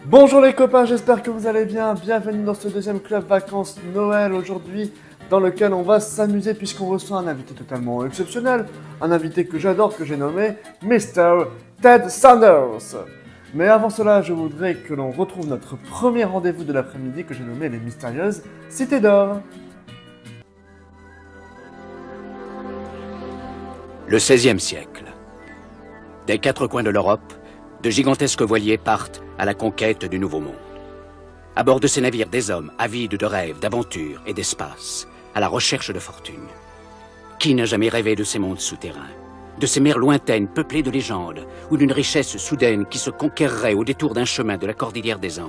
Bonjour les copains, j'espère que vous allez bien. Bienvenue dans ce deuxième club vacances Noël aujourd'hui, dans lequel on va s'amuser puisqu'on reçoit un invité totalement exceptionnel, un invité que j'adore, que j'ai nommé Mr. Ted Sanders. Mais avant cela, je voudrais que l'on retrouve notre premier rendez-vous de l'après-midi que j'ai nommé les mystérieuses Cités d'Or. Le XVIe siècle. Des quatre coins de l'Europe, de gigantesques voiliers partent à la conquête du Nouveau Monde. À bord de ces navires, des hommes avides de rêves, d'aventures et d'espace, à la recherche de fortune. Qui n'a jamais rêvé de ces mondes souterrains, de ces mers lointaines peuplées de légendes, ou d'une richesse soudaine qui se conquerrait au détour d'un chemin de la cordillère des Andes?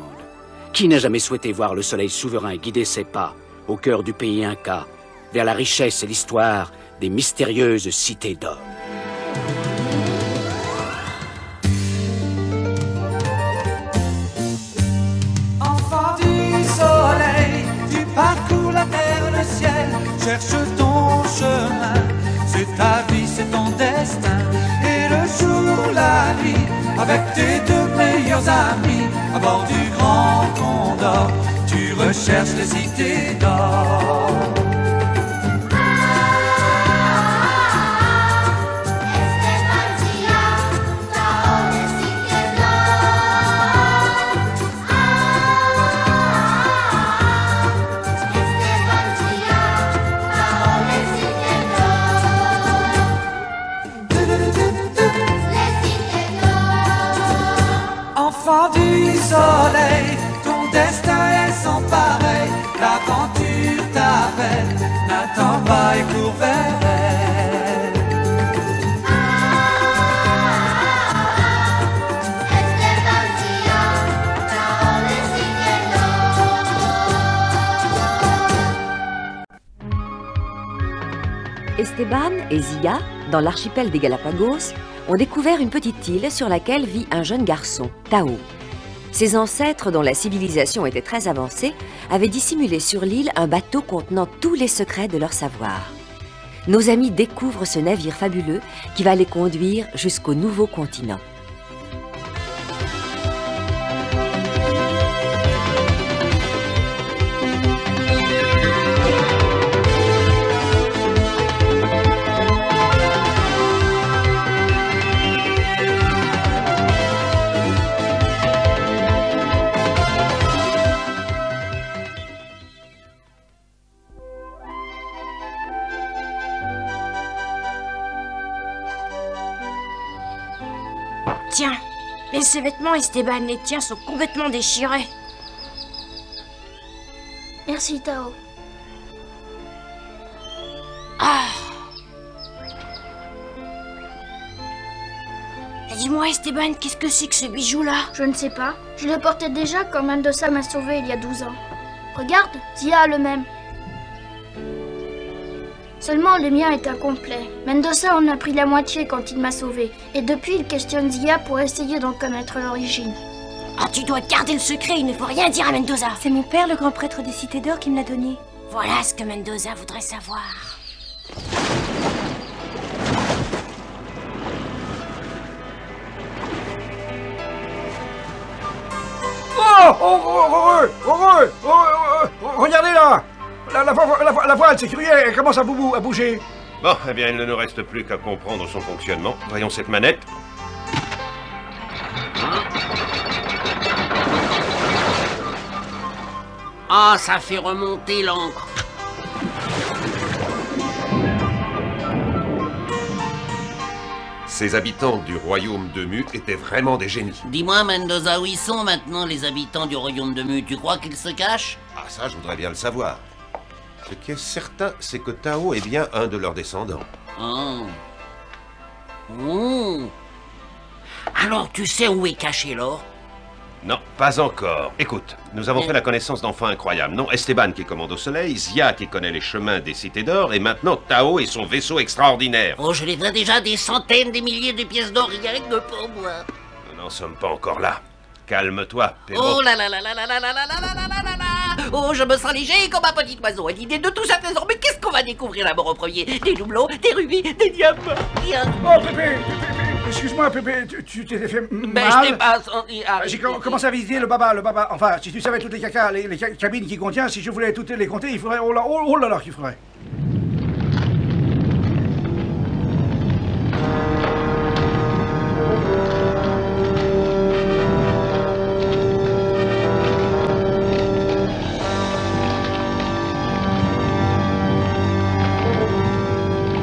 Qui n'a jamais souhaité voir le soleil souverain guider ses pas, au cœur du pays Inca, vers la richesse et l'histoire des mystérieuses cités d'or? Parcours la terre, le ciel, cherche ton chemin. C'est ta vie, c'est ton destin. Et le jour, la nuit, avec tes deux meilleurs amis, à bord du Grand Condor, tu recherches les cités d'or. Enfant du soleil, ton destin est sans pareil. L'aventure t'appelle, n'attends pas et cours vers elle. Esteban et Zia, dans l'archipel des Galapagos, ont découvert une petite île sur laquelle vit un jeune garçon, Tao. Ses ancêtres, dont la civilisation était très avancée, avaient dissimulé sur l'île un bateau contenant tous les secrets de leur savoir. Nos amis découvrent ce navire fabuleux qui va les conduire jusqu'au nouveau continent. Tiens, mais ces vêtements, Esteban, les tiens sont complètement déchirés. Merci, Tao. Ah. Dis-moi, Esteban, qu'est-ce que c'est que ce bijou-là? Je ne sais pas. Je le portais déjà quand Mendoza m'a sauvé il y a 12 ans. Regarde, Zia a le même. Seulement le mien est incomplet. Mendoza en a pris la moitié quand il m'a sauvé. Et depuis, il questionne Zia pour essayer d'en connaître l'origine. Ah, tu dois garder le secret, il ne faut rien dire à Mendoza. C'est mon père, le grand prêtre des Cités d'Or, qui me l'a donné. Voilà ce que Mendoza voudrait savoir. Regardez là. La voile, c'est curieux, elle commence à bouger. Bon, eh bien, il ne nous reste plus qu'à comprendre son fonctionnement. Voyons cette manette. Ah, ça fait remonter l'encre. Ces habitants du royaume de Mu étaient vraiment des génies. Dis-moi, Mendoza, où ils sont maintenant, les habitants du royaume de Mu? Tu crois qu'ils se cachent? Ah, ça, je voudrais bien le savoir. Ce qui est certain, c'est que Tao est bien un de leurs descendants. Oh. Oh. Alors, tu sais où est caché l'or? Non, pas encore. Écoute, nous avons fait la connaissance d'enfants incroyables. Non, Esteban qui commande au soleil, Zia qui connaît les chemins des cités d'or, et maintenant Tao et son vaisseau extraordinaire. Oh, je livrerai déjà des centaines, des milliers de pièces d'or rien que pour moi. Nous n'en sommes pas encore là. Calme-toi, Pedro. Oh là là là là là là là là là là là là là. Oh, je me sens léger comme un petit oiseau à l'idée de tout ça trésor. Mais qu'est-ce qu'on va découvrir d'abord au premier? Des doublons, des rubis, des diamants. Oh, Pépé, excuse-moi, Pépé, tu t'es fait mal. Ben, je t'ai pas senti... J'ai commencé à visiter le baba. Enfin, si tu savais toutes les cacas, les cabines qu'il contient, si je voulais toutes les compter, il faudrait... Oh là là, qu'il faudrait.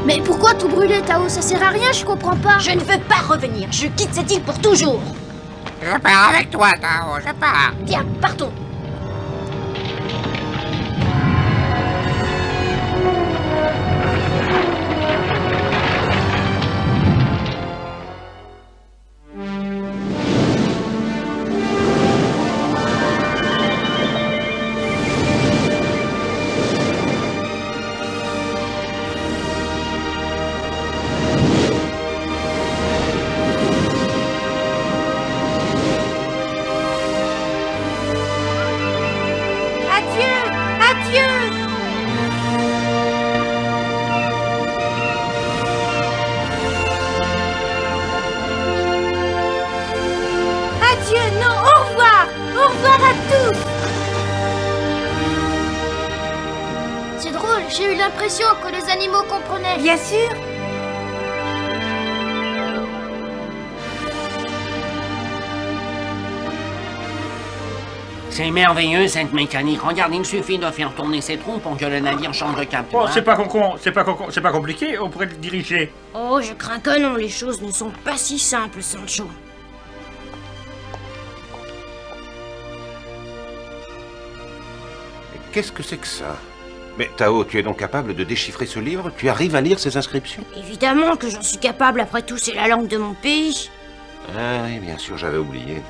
Mais pourquoi tout brûler, Tao? Ça sert à rien, je comprends pas. Je ne veux pas revenir. Je quitte cette île pour toujours. Je pars avec toi, Tao, je pars. Bien, partons. C'est drôle, j'ai eu l'impression que les animaux comprenaient. Bien sûr. C'est merveilleux cette mécanique. Regarde, il suffit de faire tourner ses trous pour que le navire change de cap. Oh, c'est pas compliqué, on pourrait le diriger. Oh, je crains que non, les choses ne sont pas si simples, Sancho. Qu'est-ce que c'est que ça? Mais Tao, tu es donc capable de déchiffrer ce livre? Tu arrives à lire ces inscriptions? Évidemment que j'en suis capable, après tout, c'est la langue de mon pays. Ah oui, bien sûr, j'avais oublié.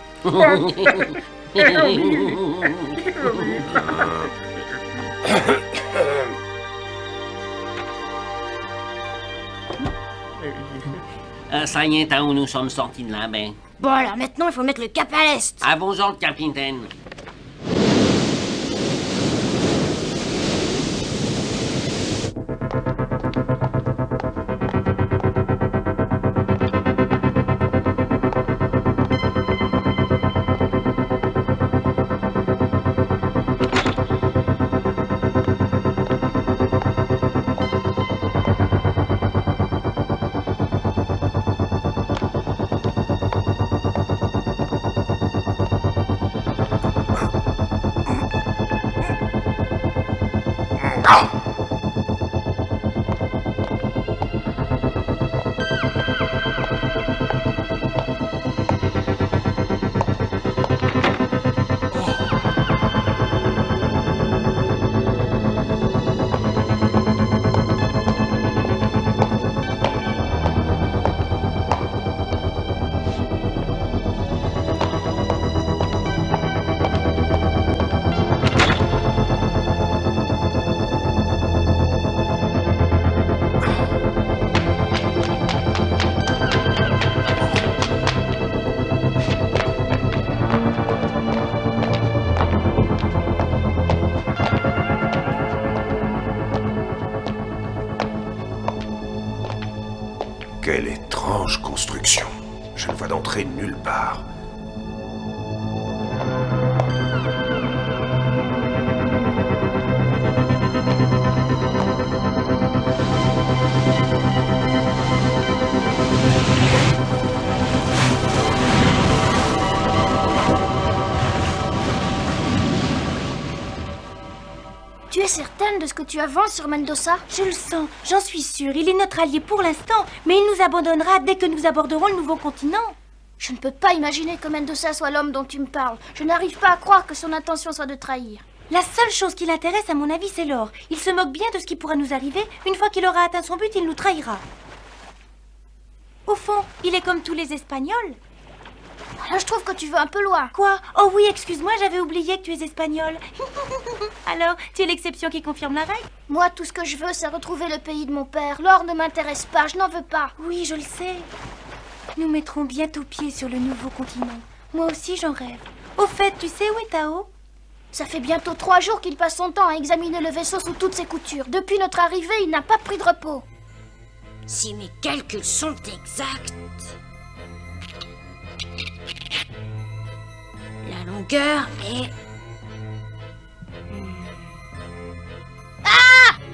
Ça y est, Tao, nous sommes sortis de la baie. Bon, alors maintenant, il faut mettre le cap à l'est. À vos ordres, capitaine. Quelle étrange construction. Je ne vois d'entrée nulle part. de ce que tu avances sur Mendoza? Je le sens, j'en suis sûre. Il est notre allié pour l'instant, mais il nous abandonnera dès que nous aborderons le nouveau continent. Je ne peux pas imaginer que Mendoza soit l'homme dont tu me parles. Je n'arrive pas à croire que son intention soit de trahir. La seule chose qui l'intéresse, à mon avis, c'est l'or. Il se moque bien de ce qui pourra nous arriver. Une fois qu'il aura atteint son but, il nous trahira. Au fond, il est comme tous les Espagnols. Là, je trouve que tu vas un peu loin. Quoi? Oh oui, excuse-moi, j'avais oublié que tu es espagnol. Alors, tu es l'exception qui confirme la règle? Moi, tout ce que je veux, c'est retrouver le pays de mon père. L'or ne m'intéresse pas, je n'en veux pas. Oui, je le sais. Nous mettrons bientôt pied sur le nouveau continent. Moi aussi, j'en rêve. Au fait, tu sais où est Tao? Ça fait bientôt 3 jours qu'il passe son temps à examiner le vaisseau sous toutes ses coutures. Depuis notre arrivée, il n'a pas pris de repos. Si mes calculs sont exacts... La longueur est...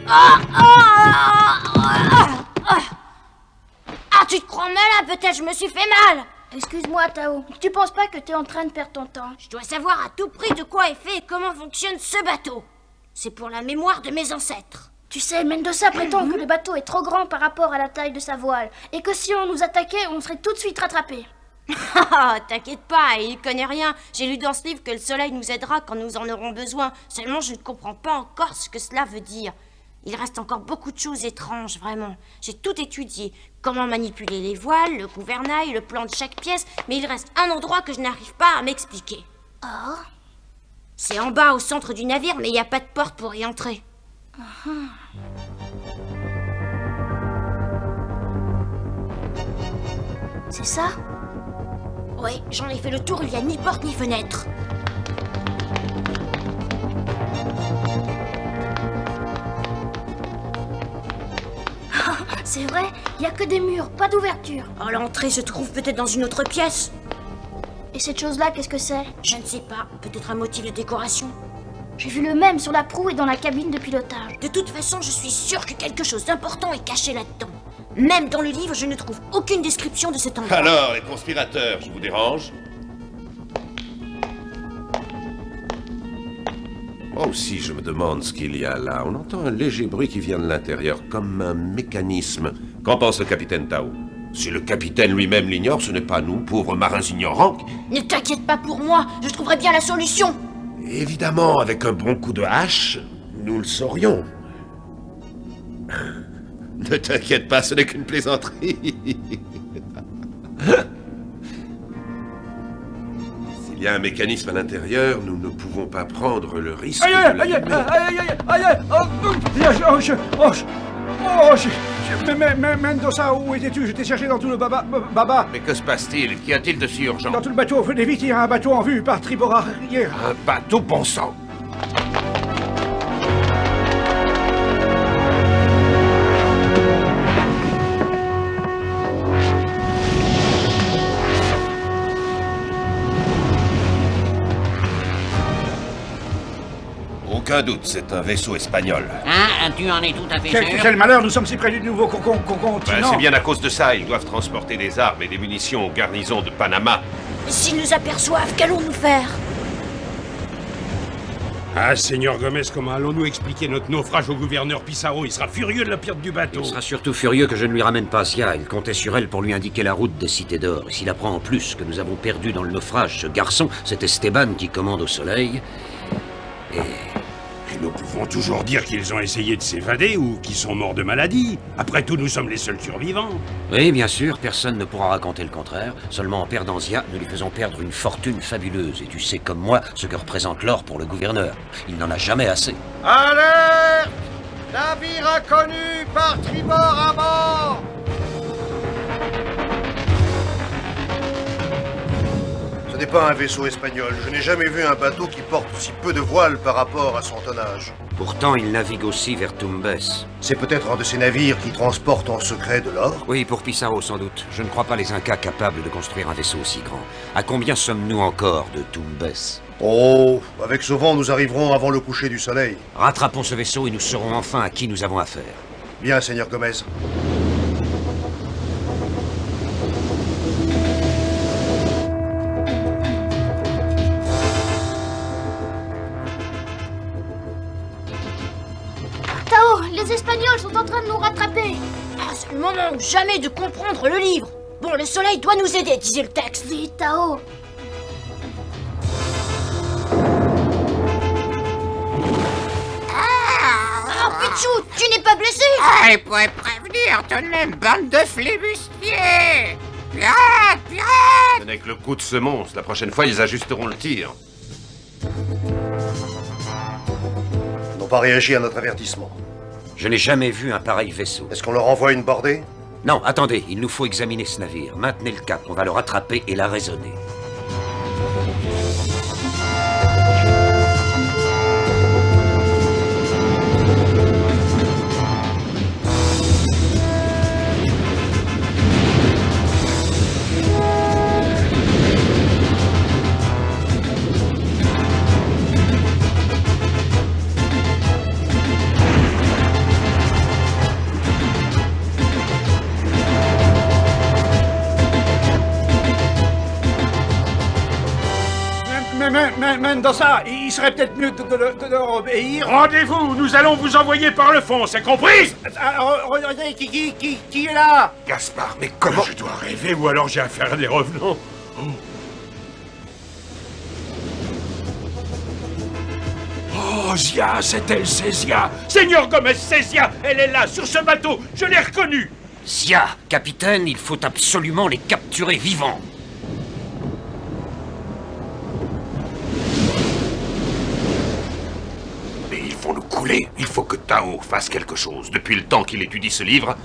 Ah, tu te crois malin, peut-être je me suis fait mal. Excuse-moi, Tao. Tu penses pas que t'es en train de perdre ton temps? Je dois savoir à tout prix de quoi est fait et comment fonctionne ce bateau. C'est pour la mémoire de mes ancêtres. Tu sais, Mendoza prétend que le bateau est trop grand par rapport à la taille de sa voile, et que si on nous attaquait, on serait tout de suite rattrapés. Ah, t'inquiète pas, il connaît rien. J'ai lu dans ce livre que le soleil nous aidera quand nous en aurons besoin. Seulement, je ne comprends pas encore ce que cela veut dire. Il reste encore beaucoup de choses étranges, vraiment. J'ai tout étudié. Comment manipuler les voiles, le gouvernail, le plan de chaque pièce, mais il reste un endroit que je n'arrive pas à m'expliquer. Oh? C'est en bas, au centre du navire, mais il n'y a pas de porte pour y entrer. C'est ça? Oui, j'en ai fait le tour, il n'y a ni porte ni fenêtre. C'est vrai, il n'y a que des murs, pas d'ouverture. Oh, l'entrée se trouve peut-être dans une autre pièce. Et cette chose-là, qu'est-ce que c'est? Je ne sais pas, peut-être un motif de décoration. J'ai vu le même sur la proue et dans la cabine de pilotage. De toute façon, je suis sûre que quelque chose d'important est caché là-dedans. Même dans le livre, je ne trouve aucune description de cet endroit. Alors, les conspirateurs, je vous dérange? Moi aussi, je me demande ce qu'il y a là. On entend un léger bruit qui vient de l'intérieur, comme un mécanisme. Qu'en pense le capitaine Tao? Si le capitaine lui-même l'ignore, ce n'est pas nous, pauvres marins ignorants. Ne t'inquiète pas pour moi, je trouverai bien la solution. Évidemment, avec un bon coup de hache, nous le saurions. Ne t'inquiète pas, ce n'est qu'une plaisanterie. S'il y a un mécanisme à l'intérieur, nous ne pouvons pas prendre le risque de l'allumer. Mendoza, où étais-tu? Je t'ai cherché dans tout le baba. Mais que se passe-t-il? Qu'y a-t-il de si urgent? Dans tout le bateau, venez vite, il y a un bateau en vue par tribord arrière. Un bateau, bon sang! Aucun doute, c'est un vaisseau espagnol. Hein? Tu en es tout à fait sûr? Quel malheur, nous sommes si près du nouveau continent. C'est bien à cause de ça, ils doivent transporter des armes et des munitions aux garnisons de Panama. S'ils nous aperçoivent, qu'allons-nous faire? Ah, Seigneur Gomez, comment allons-nous expliquer notre naufrage au gouverneur Pissarro? Il sera furieux de la perte du bateau. Il sera surtout furieux que je ne lui ramène pas Zia. Il comptait sur elle pour lui indiquer la route des Cités d'Or. Et s'il apprend en plus que nous avons perdu dans le naufrage ce garçon, c'est Esteban qui commande au soleil. Et nous pouvons toujours dire qu'ils ont essayé de s'évader ou qu'ils sont morts de maladie. Après tout, nous sommes les seuls survivants. Oui, bien sûr, personne ne pourra raconter le contraire. Seulement en perdant Zia, nous lui faisons perdre une fortune fabuleuse. Et tu sais comme moi ce que représente l'or pour le gouverneur. Il n'en a jamais assez. Alerte! Navire inconnu par tribord à bord! Ce n'est pas un vaisseau espagnol. Je n'ai jamais vu un bateau qui porte si peu de voiles par rapport à son tonnage. Pourtant, il navigue aussi vers Tumbes. C'est peut-être un de ces navires qui transportent en secret de l'or? Oui, pour Pissarro sans doute. Je ne crois pas les Incas capables de construire un vaisseau aussi grand. À combien sommes-nous encore de Tumbes? Oh, avec ce vent, nous arriverons avant le coucher du soleil. Rattrapons ce vaisseau et nous saurons enfin à qui nous avons affaire. Bien, Seigneur Gomez. moment ou jamais de comprendre le livre. Bon, le soleil doit nous aider, disait le texte. Vite, Tao. Oh, Pichou, tu n'es pas blessé? Ah, il pourrait prévenir, tout de même, bande de flibustiers! Pirates, pirates! Ce n'est que le coup de semonce. La prochaine fois, ils ajusteront le tir. Ils n'ont pas réagi à notre avertissement. Je n'ai jamais vu un pareil vaisseau. Est-ce qu'on leur envoie une bordée? Non, attendez, il nous faut examiner ce navire. Maintenez le cap, on va le rattraper et la raisonner. Mendoza, il serait peut-être mieux de leur obéir. Rendez-vous, nous allons vous envoyer par le fond, c'est compris? Regardez, qui est là? Gaspard, mais comment? Je dois rêver ou alors j'ai affaire à des revenants. Oh, Zia, c'est elle, c'est Zia. Seigneur Gomez, c'est Zia. Elle est là, sur ce bateau. Je l'ai reconnue. Zia, capitaine, il faut absolument les capturer vivants. Vont nous couler. Il faut que Tao fasse quelque chose. Depuis le temps qu'il étudie ce livre...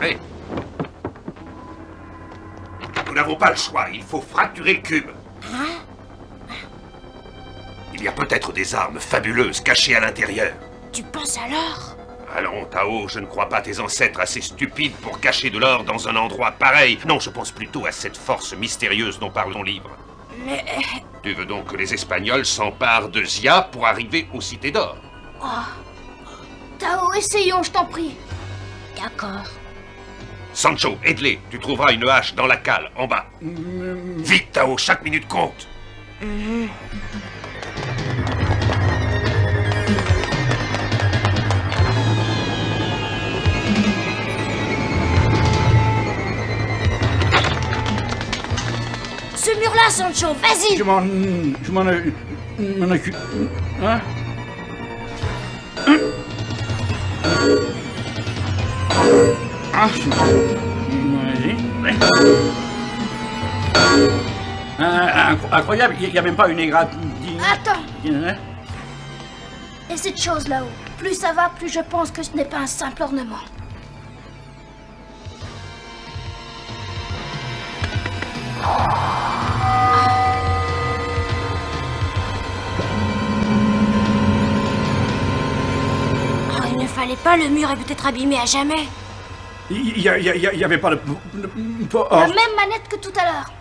Mais... Nous n'avons pas le choix. Il faut fracturer le cube. Il y a peut-être des armes fabuleuses cachées à l'intérieur. Tu penses alors? Allons, Tao, je ne crois pas tes ancêtres assez stupides pour cacher de l'or dans un endroit pareil. Non, je pense plutôt à cette force mystérieuse dont parle ton livre. Mais... Tu veux donc que les Espagnols s'emparent de Zia pour arriver aux cités d'or? Oh. Tao, essayons, je t'en prie. D'accord. Sancho, aide-les. Tu trouveras une hache dans la cale, en bas. Vite, Tao, chaque minute compte. Ce mur-là, Sancho, vas-y. Je m'en occupe. Hein? Ah, incroyable, il n'y a même pas une égratignure. Attends. Et cette chose là-haut, plus ça va, plus je pense que ce n'est pas un simple ornement. Il ne fallait pas, le mur est peut-être abîmé à jamais. Il y avait pas le... La même manette que tout à l'heure.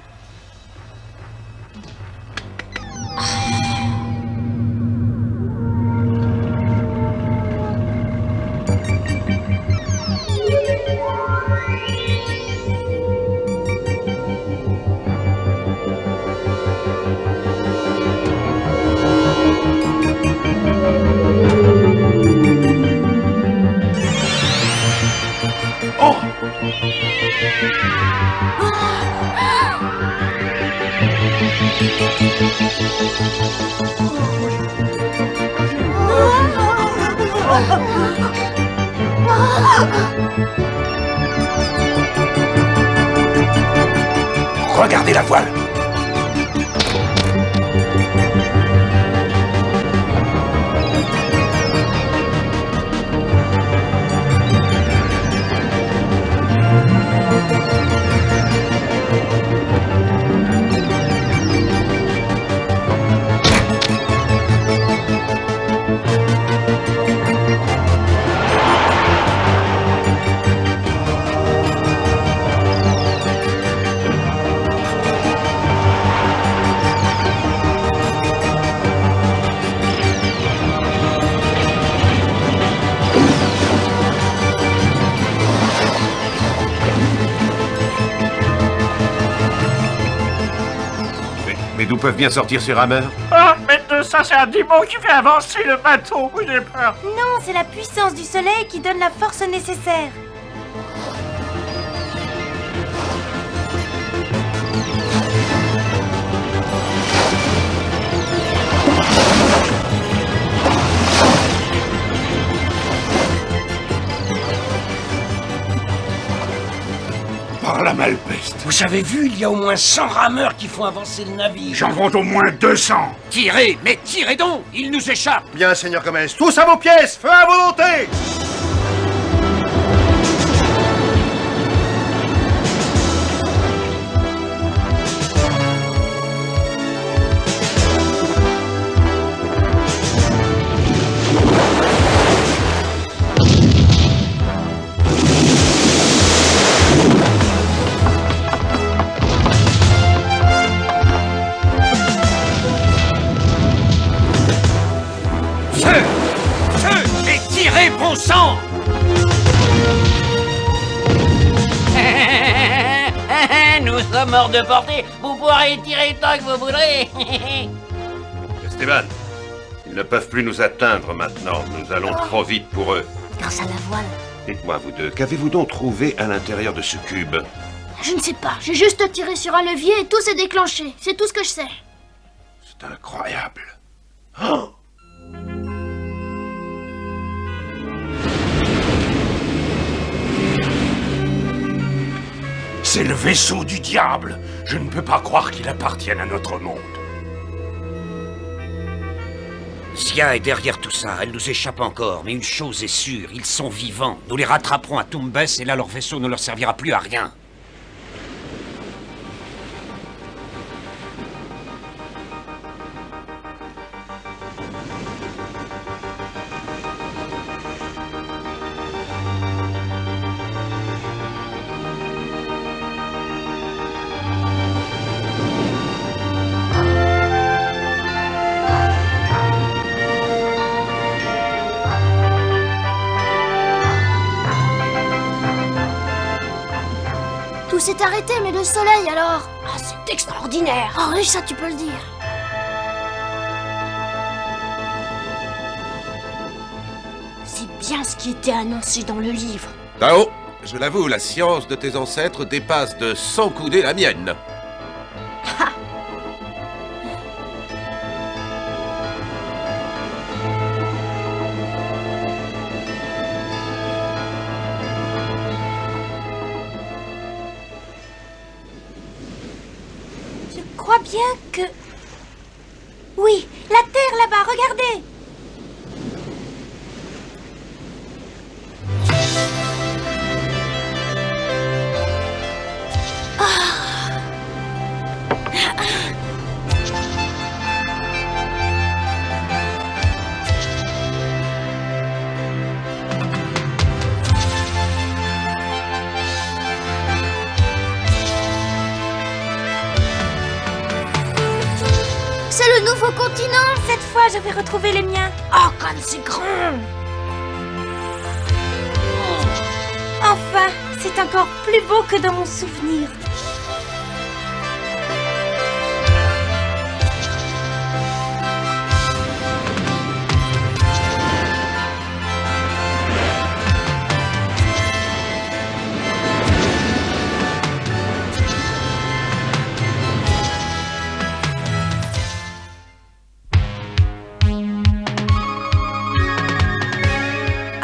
Regardez la voile. Mais d'où peuvent bien sortir ces rameurs? Ah, mais de ça, c'est un démon qui fait avancer le bateau. Oui, j'ai peur. Non, c'est la puissance du soleil qui donne la force nécessaire. par la malpeste. Vous avez vu, il y a au moins 100 rameurs qui font avancer le navire. J'en compte au moins 200. Tirez, mais tirez donc, il nous échappe. Bien, Seigneur Gomez, tous à vos pièces, feu à volonté! Bon sang! Nous sommes hors de portée. Vous pourrez tirer tant que vous voudrez. Esteban, ils ne peuvent plus nous atteindre maintenant. Nous allons trop vite pour eux. Grâce à la voile. Dites-moi, vous deux, qu'avez-vous donc trouvé à l'intérieur de ce cube? Je ne sais pas. J'ai juste tiré sur un levier et tout s'est déclenché. C'est tout ce que je sais. C'est incroyable. Oh! C'est le vaisseau du diable. Je ne peux pas croire qu'il appartienne à notre monde. Zia est derrière tout ça, elle nous échappe encore, mais une chose est sûre, ils sont vivants. Nous les rattraperons à Tumbes et là leur vaisseau ne leur servira plus à rien. Tout s'est arrêté, mais le soleil alors? Ah, c'est extraordinaire. Oh oui, ça tu peux le dire. C'est bien ce qui était annoncé dans le livre. Tao, je l'avoue, la science de tes ancêtres dépasse de 100 coudées la mienne. Je crois bien que... Oui, la Terre là-bas, regardez! C'est le nouveau continent! Cette fois, je vais retrouver les miens. Oh, comme c'est grand! Enfin, c'est encore plus beau que dans mon souvenir.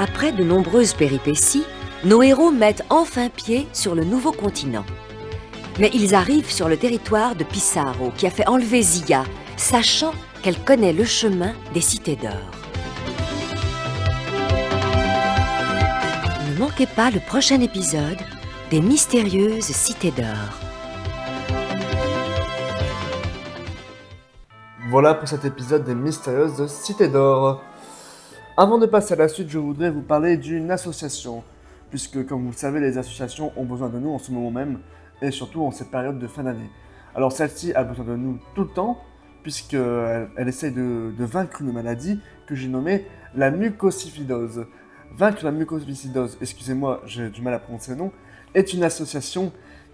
Après de nombreuses péripéties, nos héros mettent enfin pied sur le nouveau continent. Mais ils arrivent sur le territoire de Pissarro, qui a fait enlever Zia, sachant qu'elle connaît le chemin des cités d'or. Ne manquez pas le prochain épisode des mystérieuses cités d'or. Voilà pour cet épisode des mystérieuses cités d'or. Avant de passer à la suite, je voudrais vous parler d'une association, puisque comme vous le savez, les associations ont besoin de nous en ce moment même, et surtout en cette période de fin d'année. Alors celle-ci a besoin de nous tout le temps, puisqu'elle essaye de vaincre une maladie que j'ai nommée la mucoviscidose. Vaincre la mucoviscidose, excusez-moi, j'ai du mal à prononcer le nom, est une association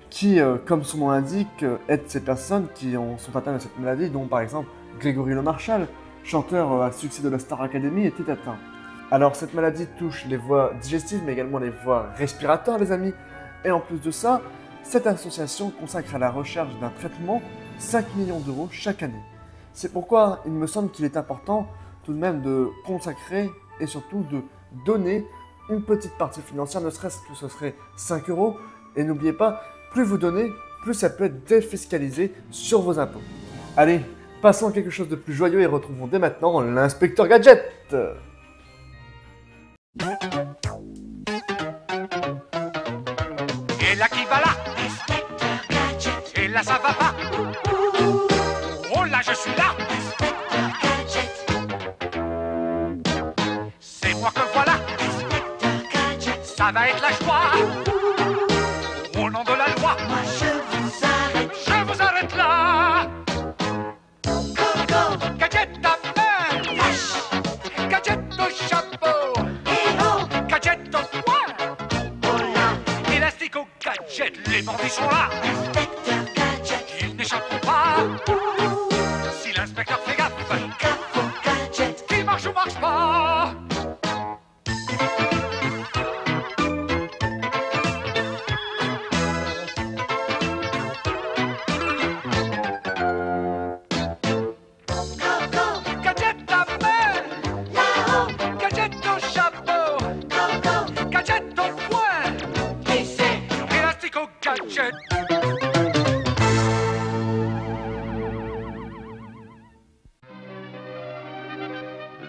qui, comme son nom l'indique, aide ces personnes qui sont atteintes de cette maladie, dont par exemple Grégory Le Marchal, chanteur à succès de la Star Academy, était atteint. Alors cette maladie touche les voies digestives, mais également les voies respiratoires, les amis. Et en plus de ça, cette association consacre à la recherche d'un traitement 5 millions d'euros chaque année. C'est pourquoi il me semble qu'il est important tout de même de consacrer et surtout de donner une petite partie financière, ne serait-ce que ce serait 5 euros. Et n'oubliez pas plus vous donnez, plus ça peut être défiscalisé sur vos impôts. Allez, passons à quelque chose de plus joyeux et retrouvons dès maintenant l'inspecteur Gadget. Et là qui va là? Et là ça va pas? Oh là je suis là! C'est moi que voilà! Ça va être la joie! Au nom de la loi! Moi je vous arrête là! Gadget à main! Gadget au chapeau! Gadget au poing! Élastique au gadget, les bandits sont là! Ils n'échapperont pas! Si l'inspecteur fait gaffe! Qui marche ou marche pas!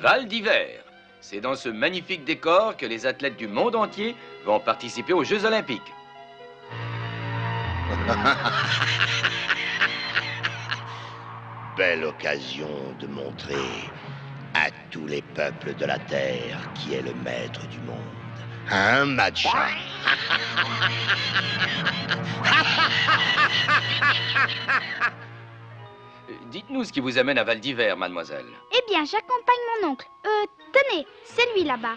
Val d'Hiver. C'est dans ce magnifique décor que les athlètes du monde entier vont participer aux Jeux Olympiques. Belle occasion de montrer à tous les peuples de la Terre qui est le maître du monde. Un match. Dites-nous ce qui vous amène à Val d'Hiver, mademoiselle. Eh bien, j'accompagne mon oncle. Tenez, c'est lui là-bas.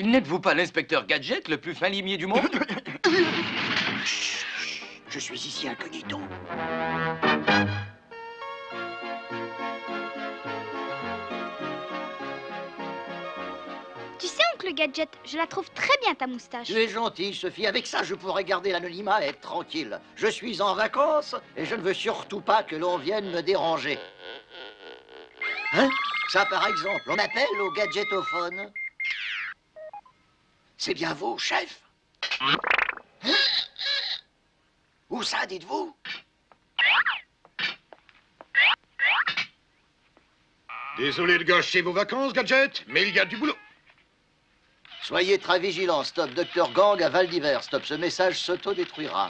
N'êtes-vous pas l'inspecteur Gadget, le plus fin limier du monde? Je suis ici incognito. Tu sais, oncle Gadget, je la trouve très bien ta moustache. Tu es gentil, Sophie. Avec ça, je pourrais garder l'anonymat et être tranquille. Je suis en vacances et je ne veux surtout pas que l'on vienne me déranger. Hein? Ça, par exemple, on m'appelle au gadgetophone. C'est bien vous, chef? Hein? Où ça, dites-vous? Désolé de gâcher vos vacances, Gadget, mais il y a du boulot. Soyez très vigilants. Stop, Dr. Gang à Val d'Hiver. Stop, ce message s'autodétruira.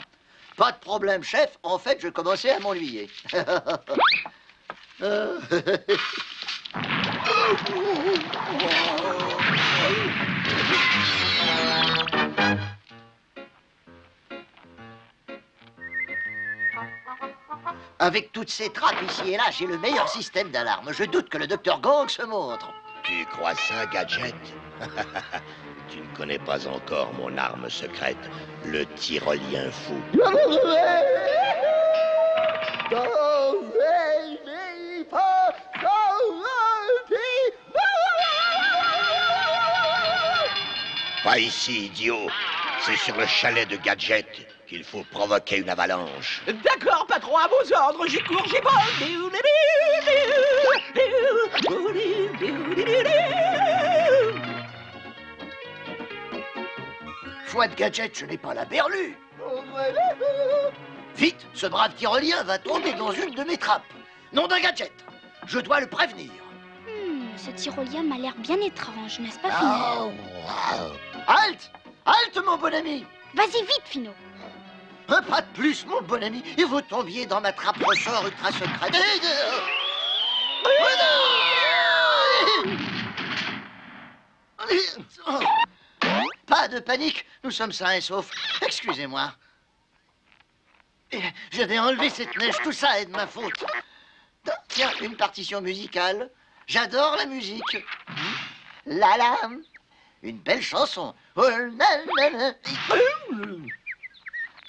Pas de problème, chef. En fait, je commençais à m'ennuyer. Avec toutes ces trappes ici et là, j'ai le meilleur système d'alarme. Je doute que le Dr. Gang se montre. Tu crois ça, Gadget? Tu ne connais pas encore mon arme secrète, le tyrolien fou. Pas ici, idiot. C'est sur le chalet de Gadget qu'il faut provoquer une avalanche. D'accord, patron, à vos ordres, j'y cours, j'y vole. Foi de Gadget, je n'ai pas la berlue. Vite, ce brave tyrolien va tomber dans une de mes trappes. Nom d'un Gadget, je dois le prévenir. Ce tyrolien m'a l'air bien étrange, n'est-ce pas, Finot? Halte! Halte, mon bon ami! Vas-y, vite, Finot! Un pas de plus, mon bon ami, et vous tombiez dans ma trappe ressort ultra secrète. Pas de panique, nous sommes sains et saufs. Excusez-moi. Je vais enlever cette neige, tout ça est de ma faute. Tiens, une partition musicale. J'adore la musique. La la, Une belle chanson. Oh,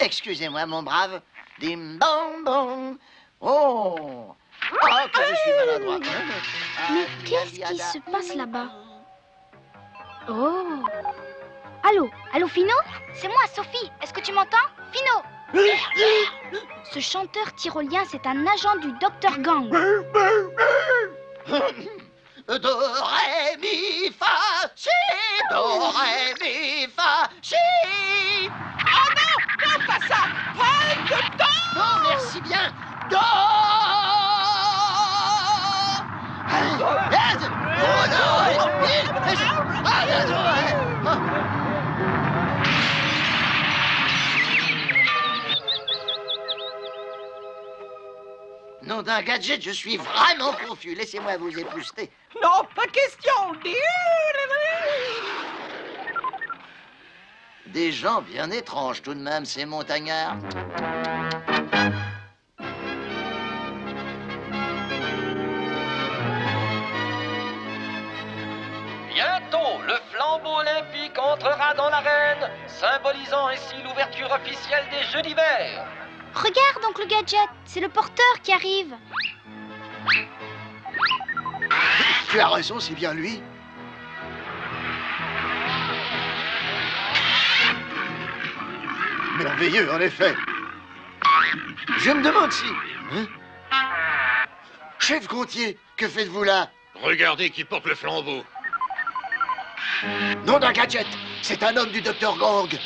excusez-moi, mon brave. Dim bam bam. Oh. Oh, que je suis maladroit. Mais qu'est-ce qui se passe là-bas? Oh. Allô? Allô, Fino? C'est moi, Sophie. Est-ce que tu m'entends? Fino! Ce chanteur tyrolien, c'est un agent du Dr Gang. Do, ré, mi, fa, si. Do, ré, mi, fa, si. Oh non! Non, pas ça! Pas de temps! Non, merci bien. Do. Nom d'un gadget, je suis vraiment confus. Laissez-moi vous épousseter. Non, pas question! Des gens bien étranges tout de même, ces montagnards. Bientôt, le flambeau olympique entrera dans l'arène, symbolisant ainsi l'ouverture officielle des Jeux d'hiver. Regarde, oncle Gadget, c'est le porteur qui arrive. Tu as raison, c'est bien lui. Merveilleux, en effet. Je me demande si... Hein? Chef Gontier, que faites-vous là? Regardez qui porte le flambeau. Nom d'un gadget, c'est un homme du Dr Gang.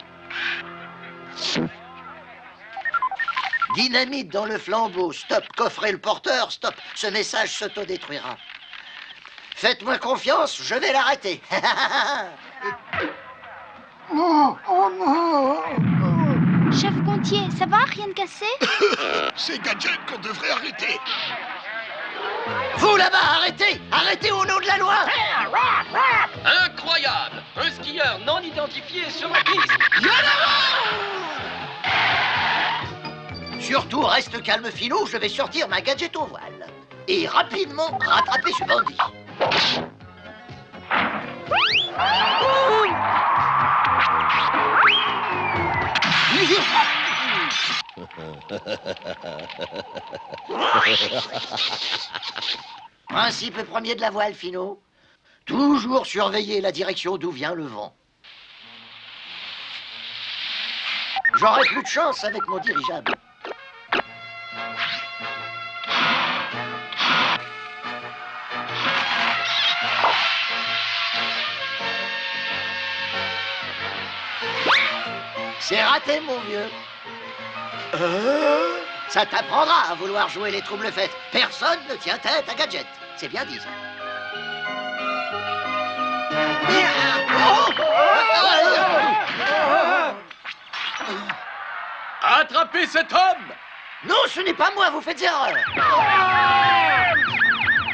Dynamite dans le flambeau, stop. Coffrez le porteur, stop. Ce message s'autodétruira. Faites-moi confiance, je vais l'arrêter. Oh, oh non. Chef Gontier, ça va? Rien de cassé? C'est Gadget qu'on devrait arrêter. Vous là-bas, arrêtez! Arrêtez au nom de la loi! Incroyable! Un skieur non identifié sur la piste! Surtout, reste calme, Philou, je vais sortir ma gadget au voile. Et rapidement rattraper ce bandit. Principe premier de la voile, Finot. Toujours surveiller la direction d'où vient le vent. J'aurai plus de chance avec mon dirigeable. C'est raté, mon vieux. Ça t'apprendra à vouloir jouer les troubles fêtes. Personne ne tient tête à Gadget. C'est bien dit, ça. Attrapez cet homme! Non, ce n'est pas moi, vous faites erreur.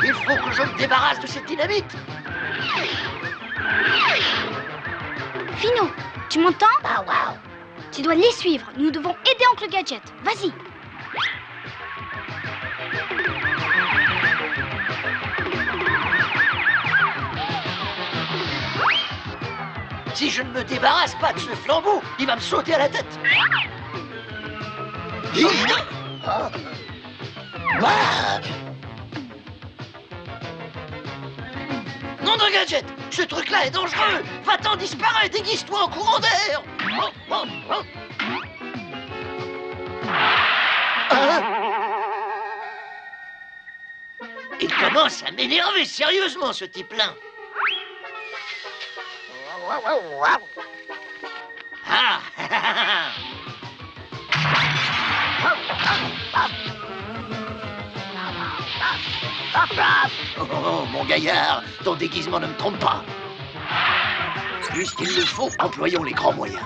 Il faut que je me débarrasse de cette dynamite. Finot, tu m'entends? Tu dois les suivre. Nous devons aider Oncle Gadget. Vas-y. Si je ne me débarrasse pas de ce flambeau, il va me sauter à la tête. Nom de Gadget, ce truc-là est dangereux. Va-t'en disparaître, déguise-toi en courant d'air. Il commence à m'énerver sérieusement, ce type-là. Ah. Oh, mon gaillard, ton déguisement ne me trompe pas. Puisqu'il le faut, employons les grands moyens.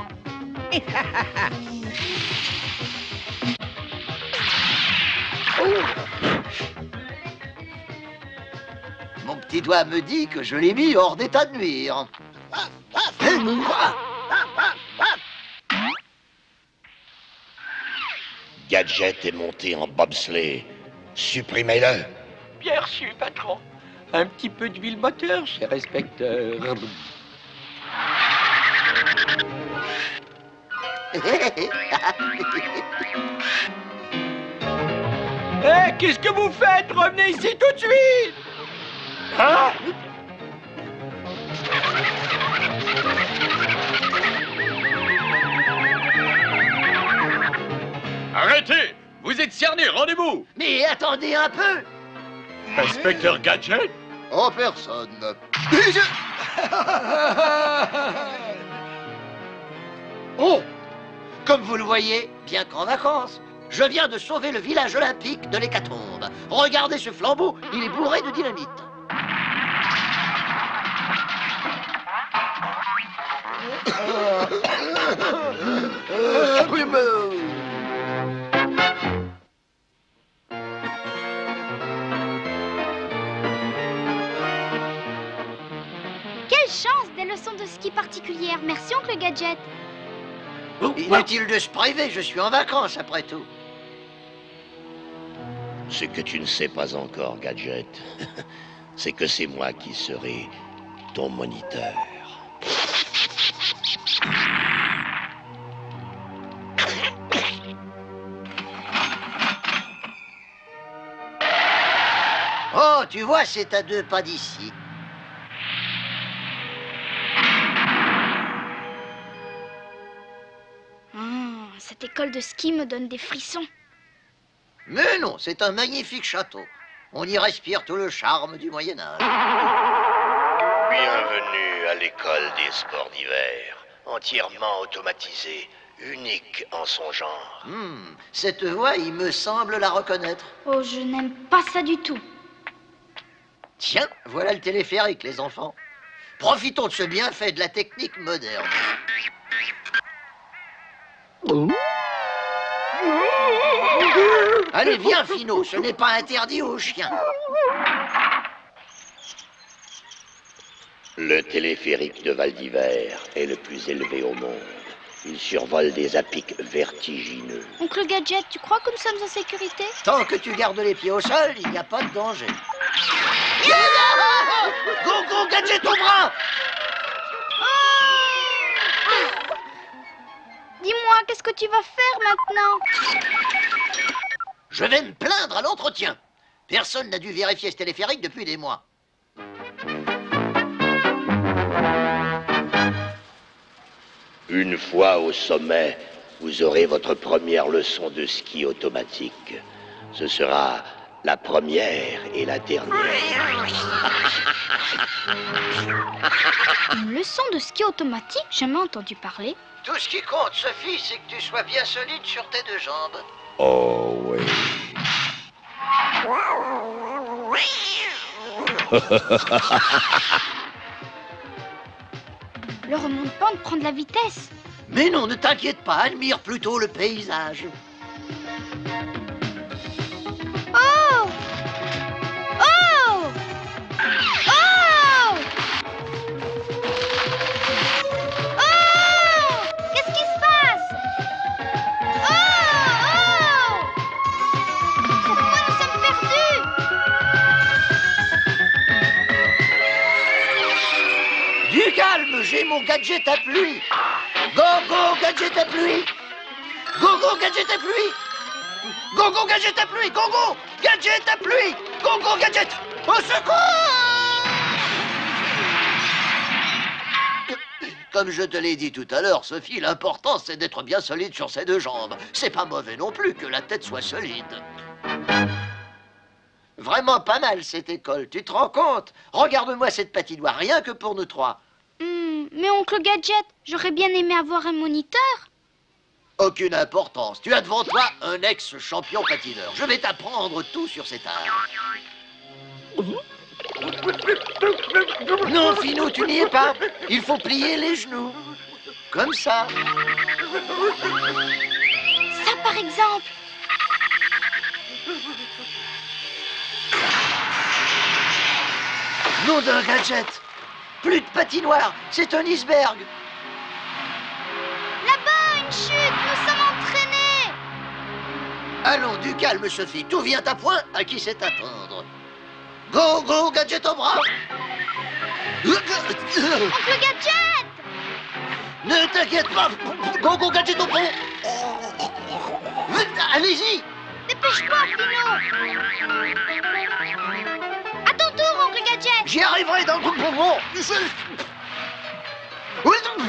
Mon petit doigt me dit que je l'ai mis hors d'état de nuire. Gadget est monté en bobsleigh. Supprimez-le. Bien reçu, patron. Un petit peu d'huile moteur, cher inspecteur. Hé, qu'est-ce que vous faites? Revenez ici tout de suite! Hein? Arrêtez! Vous êtes cerné, rendez-vous! Mais attendez un peu! Inspecteur Gadget? En personne. Oh! Comme vous le voyez, bien qu'en vacances, je viens de sauver le village olympique de l'hécatombe. Regardez ce flambeau, il est bourré de dynamite. Quelle chance, des leçons de ski particulières. Merci, oncle Gadget. Inutile de se priver, je suis en vacances après tout. Ce que tu ne sais pas encore, Gadget, c'est que c'est moi qui serai ton moniteur. Oh, tu vois, c'est à 2 pas d'ici. Cette école de ski me donne des frissons. Mais non, c'est un magnifique château. On y respire tout le charme du Moyen-Âge. Bienvenue à l'école des sports d'hiver, entièrement automatisée, unique en son genre. Cette voix, il me semble la reconnaître. Oh, je n'aime pas ça du tout. Tiens, voilà le téléphérique, les enfants. Profitons de ce bienfait de la technique moderne. Allez, viens, Finot, ce n'est pas interdit aux chiens. Le téléphérique de Val d'Hiver est le plus élevé au monde. Il survole des à-pics vertigineux. Oncle Gadget, tu crois que nous sommes en sécurité? Tant que tu gardes les pieds au sol, il n'y a pas de danger. Go, go, Gadget au bras! Dis-moi, qu'est-ce que tu vas faire maintenant? Je vais me plaindre à l'entretien. Personne n'a dû vérifier ce téléphérique depuis des mois. Une fois au sommet, vous aurez votre première leçon de ski automatique. Ce sera la première et la dernière. Une leçon de ski automatique? Jamais entendu parler. Tout ce qui compte, Sophie, c'est que tu sois bien solide sur tes 2 jambes. Oh oui. Le remonte-pente prend de la vitesse. Mais non, ne t'inquiète pas, admire plutôt le paysage. Oh! Oh! Oh! Oh! Qu'est-ce qui se passe? Oh! Oh! Cette fois, nous sommes perdus! Du calme, j'ai mon gadget à pluie. Go, go, gadget à pluie. Go, go, gadget à pluie. Go, go, gadget à pluie. Go, go, gadget à pluie. Go, go, gadget. Au secours! Comme je te l'ai dit tout à l'heure, Sophie, l'important c'est d'être bien solide sur ses 2 jambes. C'est pas mauvais non plus que la tête soit solide. Vraiment pas mal cette école, tu te rends compte? Regarde-moi cette patinoire, rien que pour nous 3. Mais oncle Gadget, j'aurais bien aimé avoir un moniteur. Aucune importance. Tu as devant toi un ex-champion patineur. Je vais t'apprendre tout sur cet art. Non, Finot, tu n'y es pas. Il faut plier les genoux. Comme ça. Ça, par exemple. Nom d'un gadget. Plus de patinoire. C'est un iceberg. Là-bas, une chute. Nous sommes entraînés. Allons, du calme, Sophie. Tout vient à point. À qui c'est attendre? Go, go, gadget au bras. Oncle Gadget! Ne t'inquiète pas. Go, Gadget au pont. Allez-y. Dépêche-toi, Fino. À ton tour, oncle Gadget. J'y arriverai dans le moment. Oh non,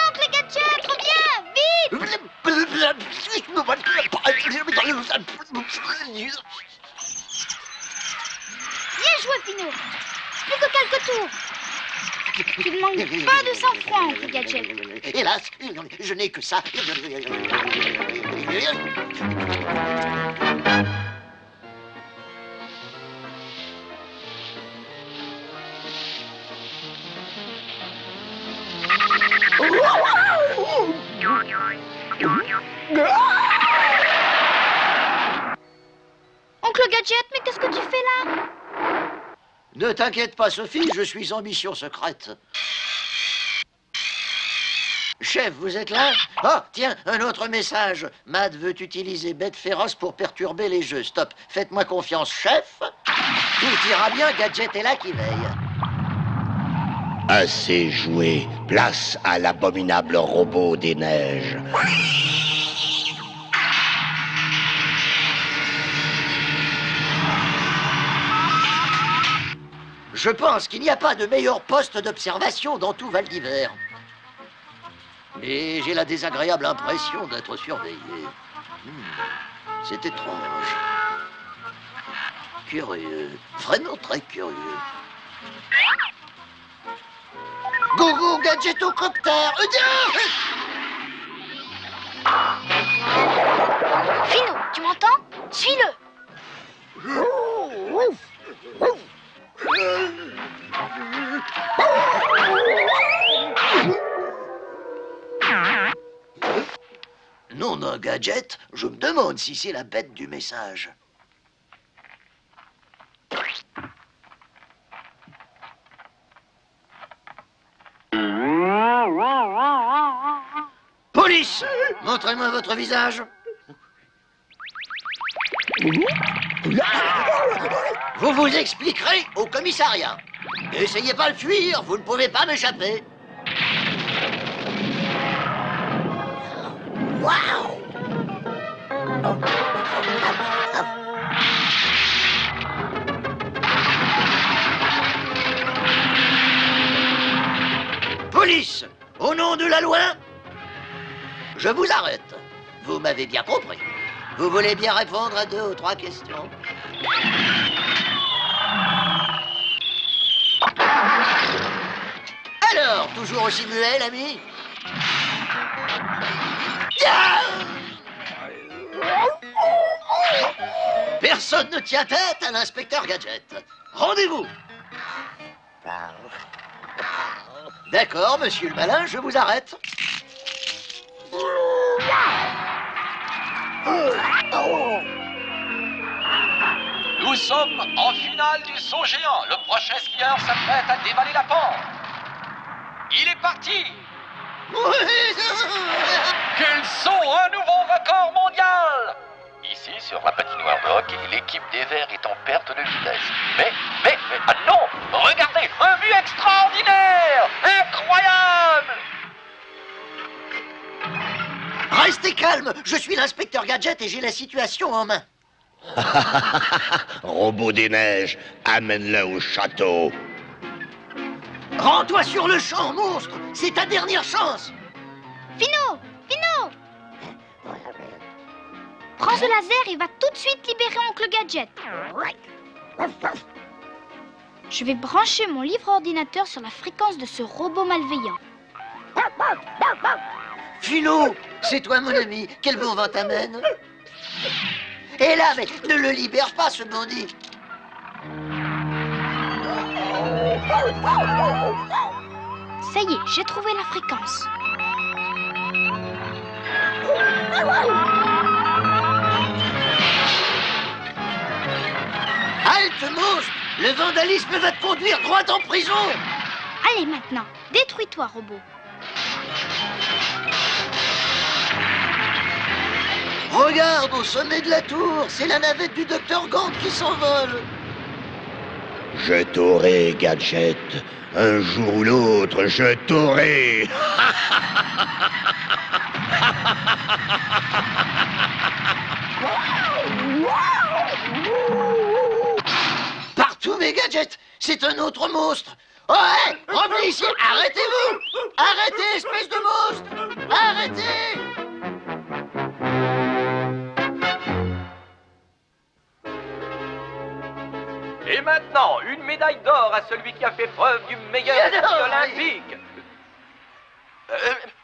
oncle Gadget, reviens, vite. Bien joué, Fino. Plus que quelques tours. Tu ne manques pas de sang-froid, oncle Gadget. Hélas, je n'ai que ça. Oncle Gadget, mais qu'est-ce que tu fais là? Ne t'inquiète pas, Sophie, je suis en mission secrète. Chef, vous êtes là? Ah, tiens, un autre message. Mad veut utiliser Bête Féroce pour perturber les jeux. Stop, faites-moi confiance, chef. Tout ira bien, Gadget est là qui veille. Assez joué. Place à l'abominable robot des neiges. Je pense qu'il n'y a pas de meilleur poste d'observation dans tout Val d'Hiver. Mais j'ai la désagréable impression d'être surveillé. C'est étrange. Curieux. Vraiment très curieux. Go, Gadget au copter. Fino, tu m'entends? Suis-le. Nom d'un Gadget, je me demande si c'est la bête du message. Police! Montrez-moi votre visage. Vous vous expliquerez au commissariat. N'essayez pas de fuir, vous ne pouvez pas m'échapper. Waouh! Police! Au nom de la loi, je vous arrête. Vous m'avez bien compris. Vous voulez bien répondre à 2 ou 3 questions? Alors, toujours aussi muet, l'ami? Personne ne tient tête à l'inspecteur Gadget. Rendez-vous. D'accord, monsieur le malin, je vous arrête. Nous sommes en finale du saut géant. Le prochain skieur s'apprête à dévaler la pente. Il est parti. Quel saut! Un nouveau record mondial! Ici, sur la patinoire de hockey, l'équipe des Verts est en perte de vitesse. Mais, ah non! Regardez, un but extraordinaire! Incroyable! Restez calme, je suis l'inspecteur Gadget et j'ai la situation en main. Robot des neiges, amène-le au château. Rends-toi sur le champ, monstre! C'est ta dernière chance! Fino! Fino! Prends ce laser et va tout de suite libérer oncle Gadget. Je vais brancher mon livre ordinateur sur la fréquence de ce robot malveillant. Philo, c'est toi mon ami, quel bon vent t'amène? Et là, mais ne le libère pas ce bandit. Ça y est, j'ai trouvé la fréquence. Halte, monstre! Le vandalisme va te conduire droit en prison! Allez maintenant, détruis-toi, robot. Regarde, au sommet de la tour, c'est la navette du Dr. Gant qui s'envole. Je t'aurai, Gadget. Un jour ou l'autre, je t'aurai. Partout mes gadgets, c'est un autre monstre. Oh, hey, revenez ici, arrêtez-vous. Arrêtez, espèce de monstre. Arrêtez. Et maintenant, une médaille d'or à celui qui a fait preuve du meilleur esprit olympique.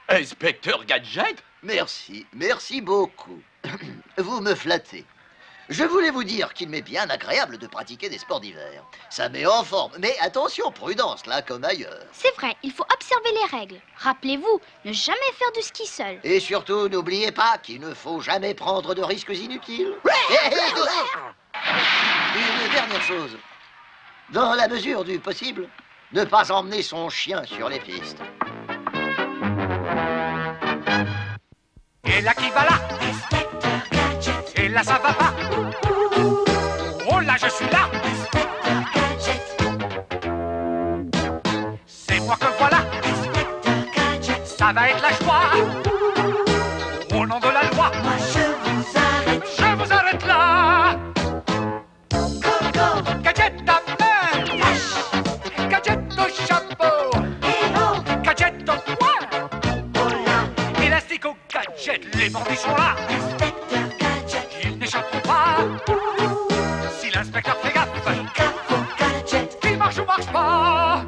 Inspecteur Gadget? Merci, merci beaucoup. Vous me flattez. Je voulais vous dire qu'il m'est bien agréable de pratiquer des sports d'hiver. Ça met en forme, mais attention, prudence, là comme ailleurs. C'est vrai, il faut observer les règles. Rappelez-vous, ne jamais faire du ski seul. Et surtout, n'oubliez pas qu'il ne faut jamais prendre de risques inutiles. Une dernière chose. Dans la mesure du possible, ne pas emmener son chien sur les pistes. Et là qui va là? Et là ça va pas? Oh là je suis là! C'est moi que voilà! Ça va être la joie! Au nom de la loi! Moi je vous arrête là! Gadget à main! Gadget au chapeau! Gadget au poing! Élastique au gadget, les bandits sont là! Ils n'échapperont pas! Si l'inspecteur fait gaffe, il marche ou marche pas!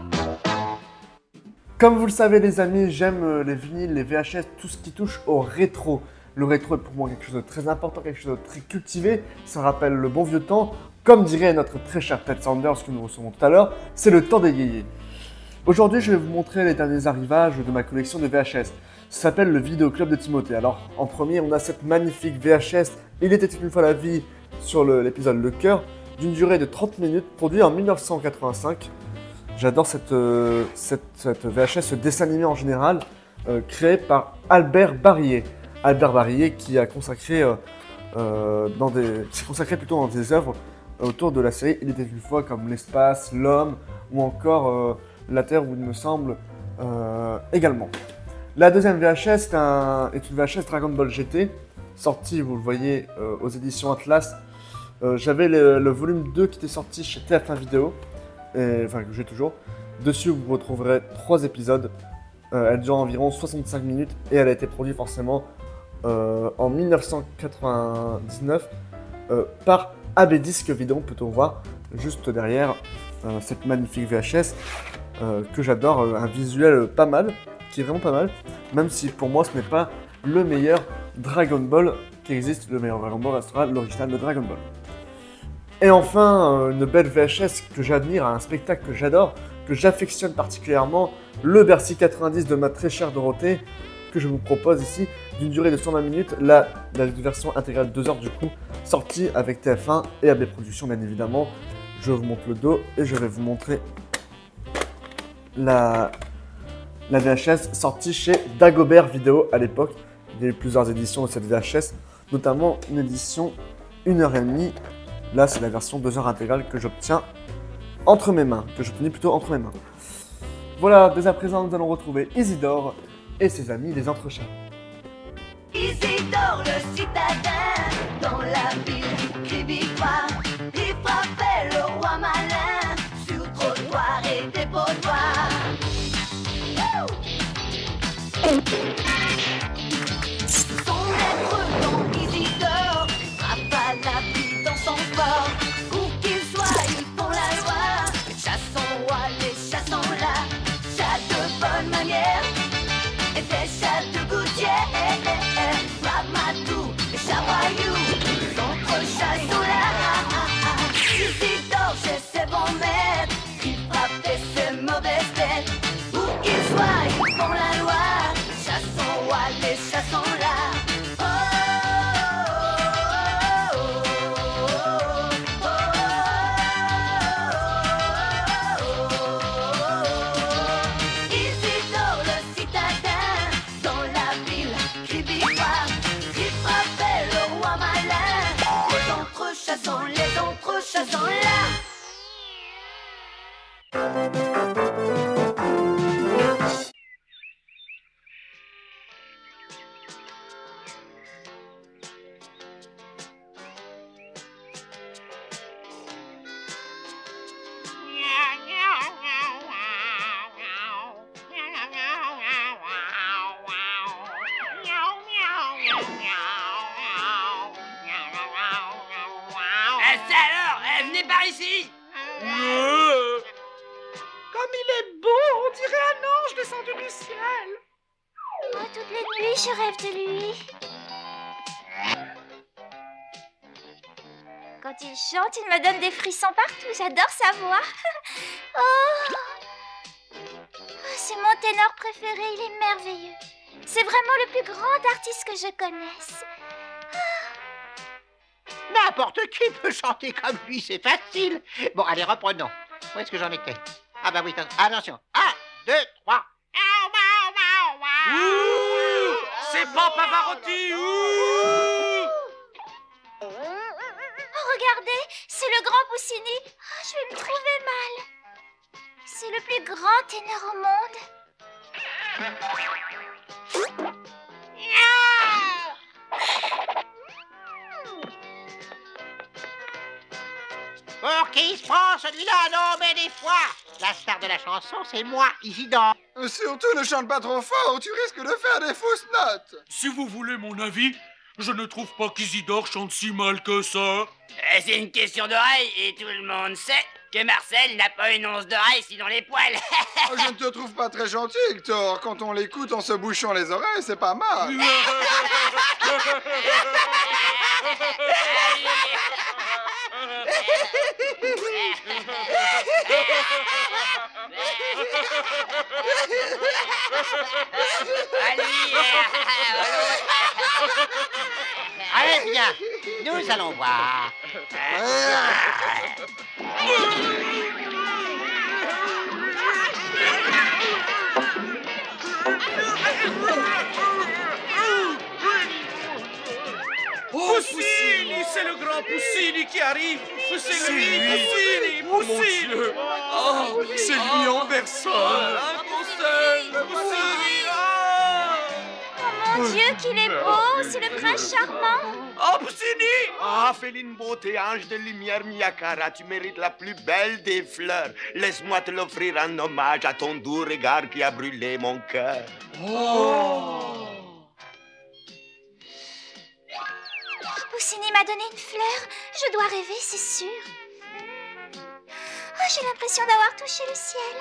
Comme vous le savez les amis, j'aime les vinyles, les VHS, tout ce qui touche au rétro. Le rétro est pour moi quelque chose de très important, quelque chose de très cultivé, ça rappelle le bon vieux temps. Comme dirait notre très cher Ted Sanders que nous recevons tout à l'heure, c'est le temps des yéyés. Aujourd'hui, je vais vous montrer les derniers arrivages de ma collection de VHS. Ça s'appelle le Vidéo Club de Timothée. Alors, en premier, on a cette magnifique VHS « Il était une fois la vie » sur l'épisode Le Cœur, d'une durée de 30 minutes, produit en 1985. J'adore cette VHS, ce dessin animé en général, créé par Albert Barillet. Albert Barillet qui a consacré, plutôt dans des œuvres autour de la série Il était une fois, comme l'espace, l'homme ou encore la Terre, où il me semble également. La deuxième VHS est une VHS Dragon Ball GT, sortie, vous le voyez, aux éditions Atlas. J'avais le volume 2 qui était sorti chez TF1 Vidéo, enfin que j'ai toujours. Dessus, vous retrouverez 3 épisodes. Elle dure environ 65 minutes et elle a été produite forcément en 1999 par AB Disque Vidéo, peut-on voir juste derrière cette magnifique VHS que j'adore, un visuel pas mal, qui est vraiment pas mal, même si pour moi ce n'est pas le meilleur Dragon Ball qui existe. Le meilleur Dragon Ball restera l'original de Dragon Ball. Et enfin, une belle VHS que j'admire, un spectacle que j'adore, que j'affectionne particulièrement, le Bercy 90 de ma très chère Dorothée, que je vous propose ici, d'une durée de 120 minutes, la version intégrale 2 heures du coup, sortie avec TF1 et AB Productions bien évidemment. Je vous montre le dos et je vais vous montrer la VHS sortie chez Dagobert Vidéo à l'époque. Il y a eu plusieurs éditions de cette VHS, notamment une édition 1h30. Là, c'est la version 2 heures intégrale que j'obtiens entre mes mains, que j'obtenais plutôt entre mes mains. Voilà, dès à présent, nous allons retrouver Isidore et ses amis les entrechats. Isidore le citadin, dans la ville qui crie victoire, il frappait le roi malin, sur trottoir et dépotoir. Son maître dans Isidore, frappa la vie dans son corps. Où qu'il soit, ils font la loi, les chats sont rois, les chats sont là, chats de bonne manière. Et des chats de gouttière, Ramadou et Chavaillou, les entrechats sont là. Isidore chez ses bons maîtres, il frappait ses mauvaises têtes. Où qu'ils soient, ils font la loi, les chats sont ici. Comme il est beau, on dirait un ange descendu du ciel. Oh, toutes les nuits, je rêve de lui. Quand il chante, il me donne des frissons partout. J'adore sa voix. Oh, c'est mon ténor préféré, il est merveilleux. C'est vraiment le plus grand artiste que je connaisse. N'importe qui peut chanter comme lui, c'est facile. Bon, allez, reprenons. Où est-ce que j'en étais? Ah bah oui, attention. 1, 2, 3. C'est pas Pavarotti. Oh, regardez, c'est le grand Poussini. Oh, je vais me trouver mal. C'est le plus grand ténor au monde. Pour qui se prend celui-là? Non, mais des fois, la star de la chanson, c'est moi, Isidore. Surtout ne chante pas trop fort, tu risques de faire des fausses notes. Si vous voulez mon avis, je ne trouve pas qu'Isidore chante si mal que ça. C'est une question d'oreille et tout le monde sait que Marcel n'a pas une once d'oreille sinon les poils. Je ne te trouve pas très gentil, Hector. Quand on l'écoute en se bouchant les oreilles, c'est pas mal. Allez, bien, nous allons voir. Poussini, c'est le grand Poussini qui arrive. C'est lui, Poussini, Mon Poussini. Dieu. Oh, c'est lui en personne. Oh mon Dieu, qu'il est beau, c'est le prince charmant. Oh, Poussini! Ah, féline beauté, ange de lumière, Miyakara, tu mérites la plus belle des fleurs. Laisse-moi te l'offrir en hommage à ton doux regard qui a brûlé mon cœur. Oh, Poussini m'a donné une fleur. Je dois rêver, c'est sûr. Oh, j'ai l'impression d'avoir touché le ciel.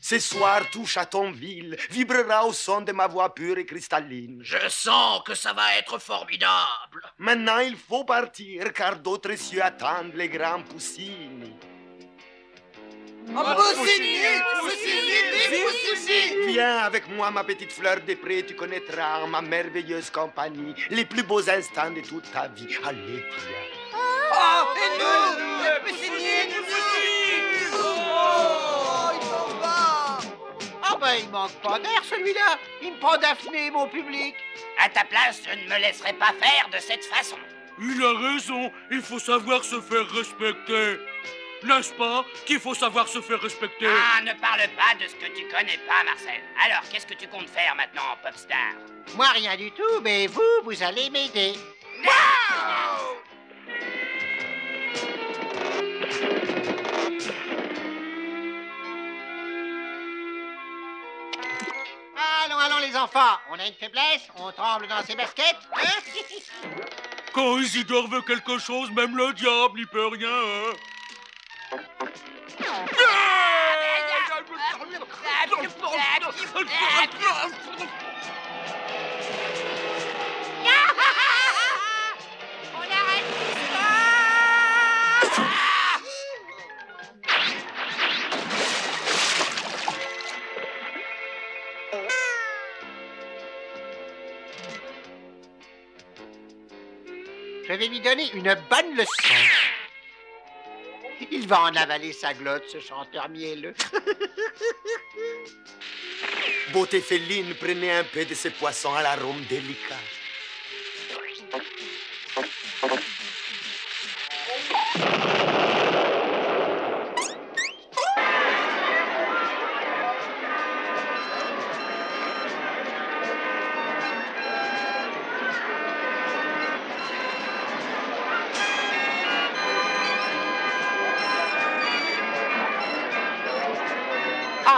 Ce soir, tout Châteauville vibrera au son de ma voix pure et cristalline. Je sens que ça va être formidable. Maintenant, il faut partir, car d'autres cieux attendent les grands Poussini. Viens avec moi, ma petite fleur des prés, tu connaîtras en ma merveilleuse compagnie les plus beaux instants de toute ta vie. Allez, viens. Oh, et nous, Poussini, Ah ben, il manque pas d'air, celui-là. Il me prend Daphné, mon public. À ta place, je ne me laisserai pas faire de cette façon. Il a raison, il faut savoir se faire respecter. N'est-ce pas qu'il faut savoir se faire respecter? Ah, ne parle pas de ce que tu connais pas, Marcel. Alors, qu'est-ce que tu comptes faire maintenant, Popstar? Moi, rien du tout, mais vous allez m'aider. Allons, les enfants. On a une faiblesse, on tremble dans ses baskets. Hein? Quand Isidore veut quelque chose, même le diable n'y peut rien. Hein? On arrête ça. Je vais lui donner une bonne leçon. Il va en avaler sa glotte, ce chanteur mielleux. Beauté féline, prenez un peu de ces poissons à l'arôme délicat.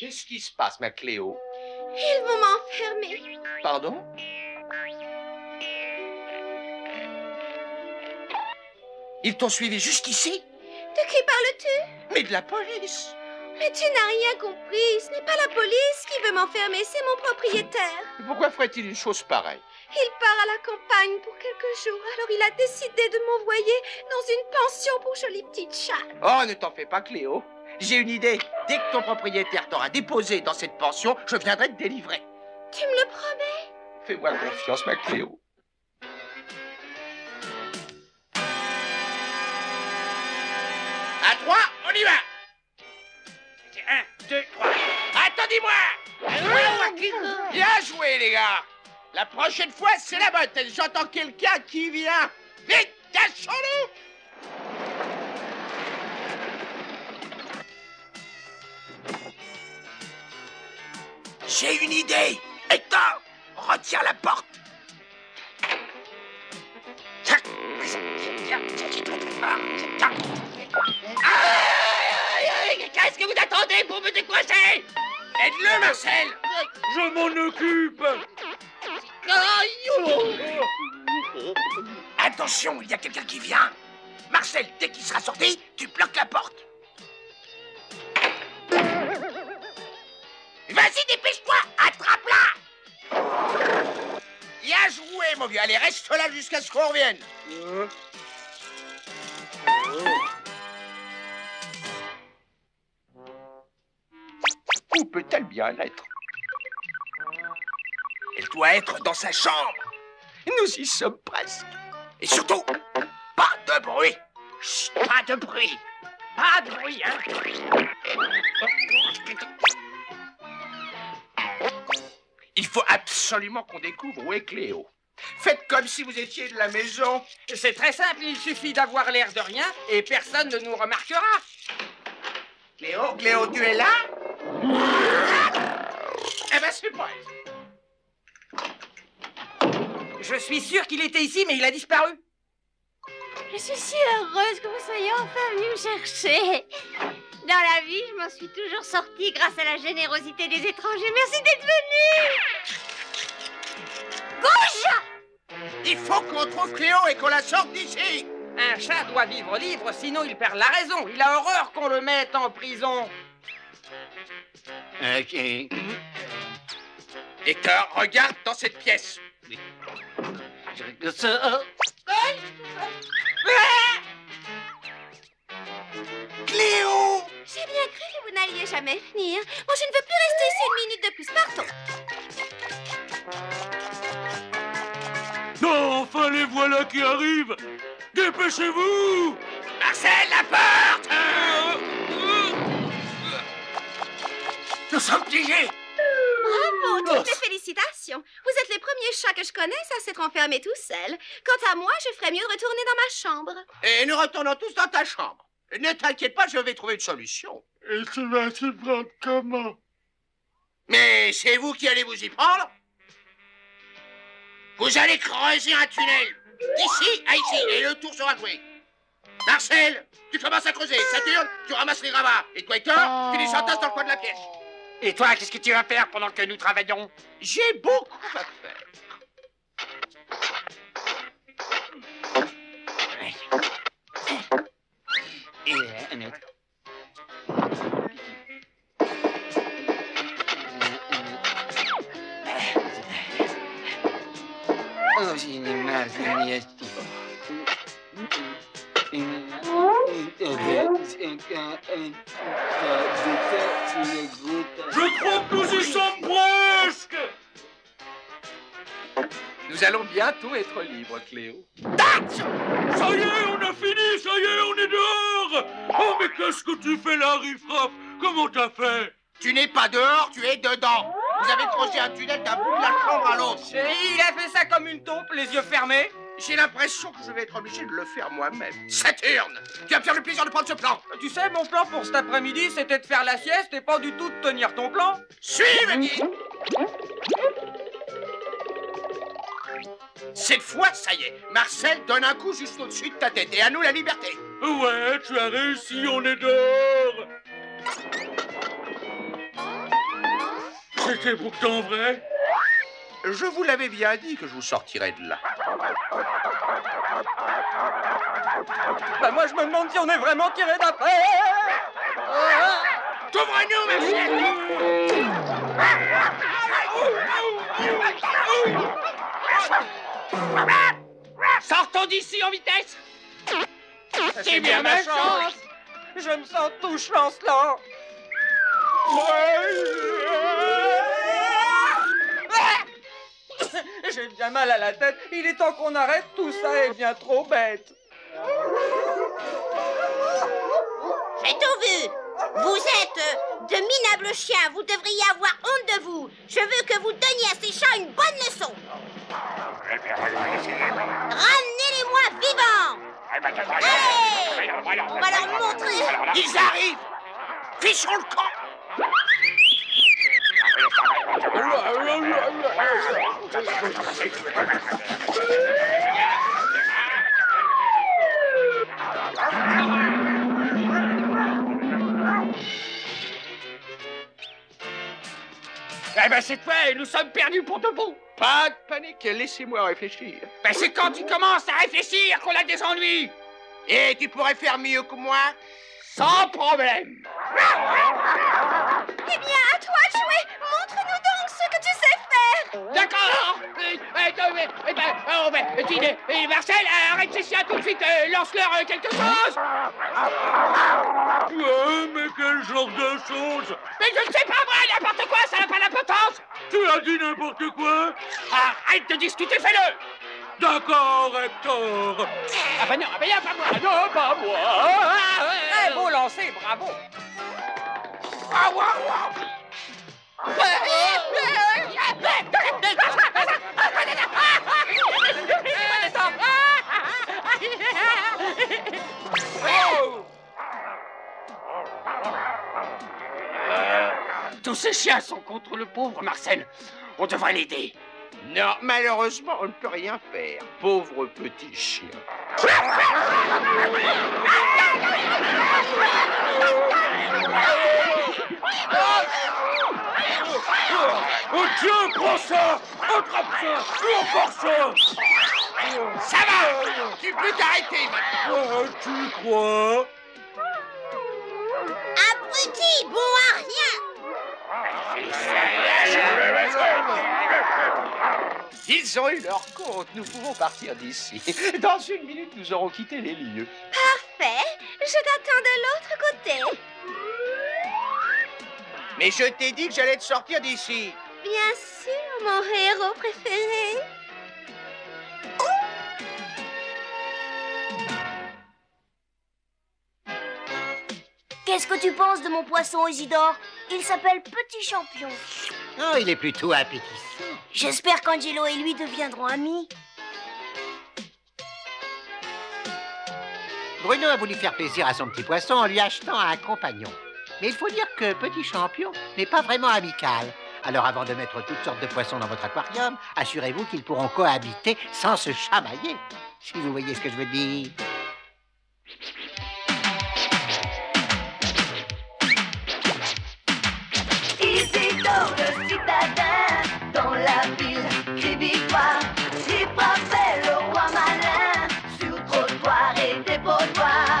Qu'est-ce qui se passe, ma Cléo? Ils vont m'enfermer. Pardon? Ils t'ont suivi jusqu'ici? De qui parles-tu? Mais de la police! Mais tu n'as rien compris. Ce n'est pas la police qui veut m'enfermer, c'est mon propriétaire. Pourquoi ferait-il une chose pareille? Il part à la campagne pour quelques jours, alors il a décidé de m'envoyer dans une pension pour jolies petites chattes. Oh, ne t'en fais pas, Cléo. J'ai une idée. Dès que ton propriétaire t'aura déposé dans cette pension, je viendrai te délivrer. Tu me le promets? Fais-moi confiance, ma Cléo. À 3, on y va! 1, 2, 3. Attendez-moi! Bien joué, les gars! La prochaine fois, c'est la bonne. J'entends quelqu'un qui vient. Vite, cachons-nous! J'ai une idée. Hector, retire la porte. Qu'est-ce que vous attendez pour me décoincer? Aide-le, Marcel. Je m'en occupe. Attention, il y a quelqu'un qui vient. Marcel, dès qu'il sera sorti, tu bloques la porte. Vas-y, dépêche-toi, attrape-la. Bien joué, mon vieux. Allez, reste là jusqu'à ce qu'on revienne. Où peut-elle bien être? Elle doit être dans sa chambre. Nous y sommes presque. Et surtout, pas de bruit. Chut, pas de bruit. Pas de bruit, hein. Il faut absolument qu'on découvre où est Cléo. Faites comme si vous étiez de la maison. C'est très simple, il suffit d'avoir l'air de rien et personne ne nous remarquera. Cléo, Cléo, tu es là? Eh ben, surprise. Je suis sûr qu'il était ici, mais il a disparu. Je suis si heureuse que vous soyez enfin venu me chercher. Dans la vie, je m'en suis toujours sortie grâce à la générosité des étrangers. Merci d'être venu. Gauche! Il faut qu'on trouve Cléo et qu'on la sorte d'ici. Un chat doit vivre libre, sinon il perd la raison. Il a horreur qu'on le mette en prison. Hector, regarde dans cette pièce. Cléo! J'ai bien cru que vous n'alliez jamais venir. Moi, je ne veux plus rester ici une minute de plus. Partons. Non, enfin les voilà qui arrivent. Dépêchez-vous. Marcel, la porte! Nous sommes piégés. Bravo, toutes mes félicitations. Vous êtes les premiers chats que je connaisse à s'être enfermés tout seuls. Quant à moi, je ferais mieux de retourner dans ma chambre. Et nous retournons tous dans ta chambre. Ne t'inquiète pas, je vais trouver une solution. Et tu vas t'y prendre comment? Mais c'est vous qui allez vous y prendre? Vous allez creuser un tunnel. D'ici à ici, et le tour sera joué. Marcel, tu commences à creuser. Saturne, tu ramasses les gravats. Et toi, Hector, tu les entasses dans le coin de la pièce. Et toi, qu'est-ce que tu vas faire pendant que nous travaillons? J'ai beaucoup à faire. Et un autre. Oh, j'ai une mal, Je crois que nous y sommes presque. Nous allons bientôt être libres, Cléo. Ça y est, on a fini, ça y est, on est dehors. Oh, mais qu'est-ce que tu fais là, Riffraff? Comment t'as fait? Tu n'es pas dehors, tu es dedans. Vous avez creusé un tunnel d'un bout de la chambre à l'autre. Il a fait ça comme une taupe, les yeux fermés. J'ai l'impression que je vais être obligé de le faire moi-même. Saturne, tu vas me faire le plaisir de prendre ce plan. Tu sais, mon plan pour cet après-midi, c'était de faire la sieste et pas du tout de tenir ton plan. Suivez-moi. Cette fois, ça y est, Marcel donne un coup juste au-dessus de ta tête et à nous la liberté. Ouais, tu as réussi, on est dehors. C'était pourtant vrai. Je vous l'avais bien dit que je vous sortirais de là. Bah moi je me demande si on est vraiment tiré d'affaire. Couvre-nous, Marcel! Sortons d'ici en vitesse. C'est bien ma chance. Je me sens tout chancelant. J'ai bien mal à la tête. Il est temps qu'on arrête. Tout ça est bien trop bête. J'ai tout vu. Vous êtes de minables chiens. Vous devriez avoir honte de vous. Je veux que vous donniez à ces chats une bonne leçon. Ramenez-les-moi vivants. Allez, on va leur montrer. Ils arrivent. Fichons le camp. Eh ben cette fois, nous sommes perdus pour de bon. Pas de panique, laissez-moi réfléchir. Ben c'est quand tu commences à réfléchir qu'on a des ennuis. Et tu pourrais faire mieux que moi? Sans problème. Eh bien, à toi de jouer. Montre-nous donc ce que tu sais faire. D'accord. Marcel, arrête ces chiens tout de suite. Lance-leur quelque chose. Ouais, mais quel genre de chose? Mais je ne sais pas, moi, n'importe quoi, ça n'a pas d'importance. Tu as dit n'importe quoi? Arrête de discuter, fais-le. D'accord, Hector. Ah bah non, pas moi. Non, pas moi. Très beau lancer, bravo. Tous ces chiens sont contre le pauvre Marcel. On devrait l'aider. Non, malheureusement, on ne peut rien faire. Pauvre petit chien. Oh tiens, prends ça! Attrape ça! Et encore ça! Ça va! Tu peux t'arrêter maintenant! Tu crois? Abruti, bon à rien. Ils ont eu leur compte, nous pouvons partir d'ici. Dans une minute, nous aurons quitté les lieux. Parfait, je t'attends de l'autre côté. Mais je t'ai dit que j'allais te sortir d'ici. Bien sûr, mon héros préféré. Qu'est-ce que tu penses de mon poisson, Isidore? Il s'appelle Petit Champion. Oh, il est plutôt appétissant. J'espère qu'Angelo et lui deviendront amis. Bruno a voulu faire plaisir à son petit poisson en lui achetant un compagnon. Mais il faut dire que Petit Champion n'est pas vraiment amical. Alors avant de mettre toutes sortes de poissons dans votre aquarium, assurez-vous qu'ils pourront cohabiter sans se chamailler. Si vous voyez ce que je veux dire. Isidore le citadin, dans la ville, crie victoire. Il frappait le roi malin, sur trottoir et dépotoir.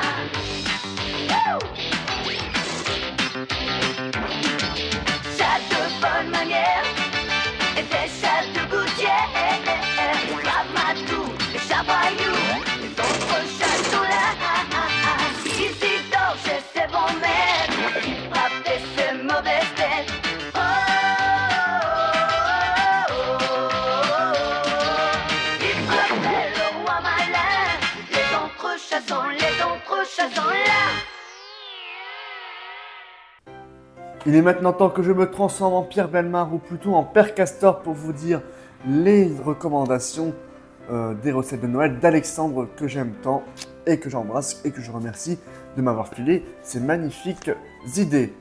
Chat de bonne manière, et des chats de gouttière. Ramatou, les chaboyous, les autres chats sont là. Isidore chez ses bons maîtres, il frappait ses mauvaises têtes. Il est maintenant temps que je me transforme en Pierre Bellemare ou plutôt en Père Castor pour vous dire les recommandations des recettes de Noël d'Alexandre que j'aime tant et que j'embrasse et que je remercie de m'avoir filé ces magnifiques idées.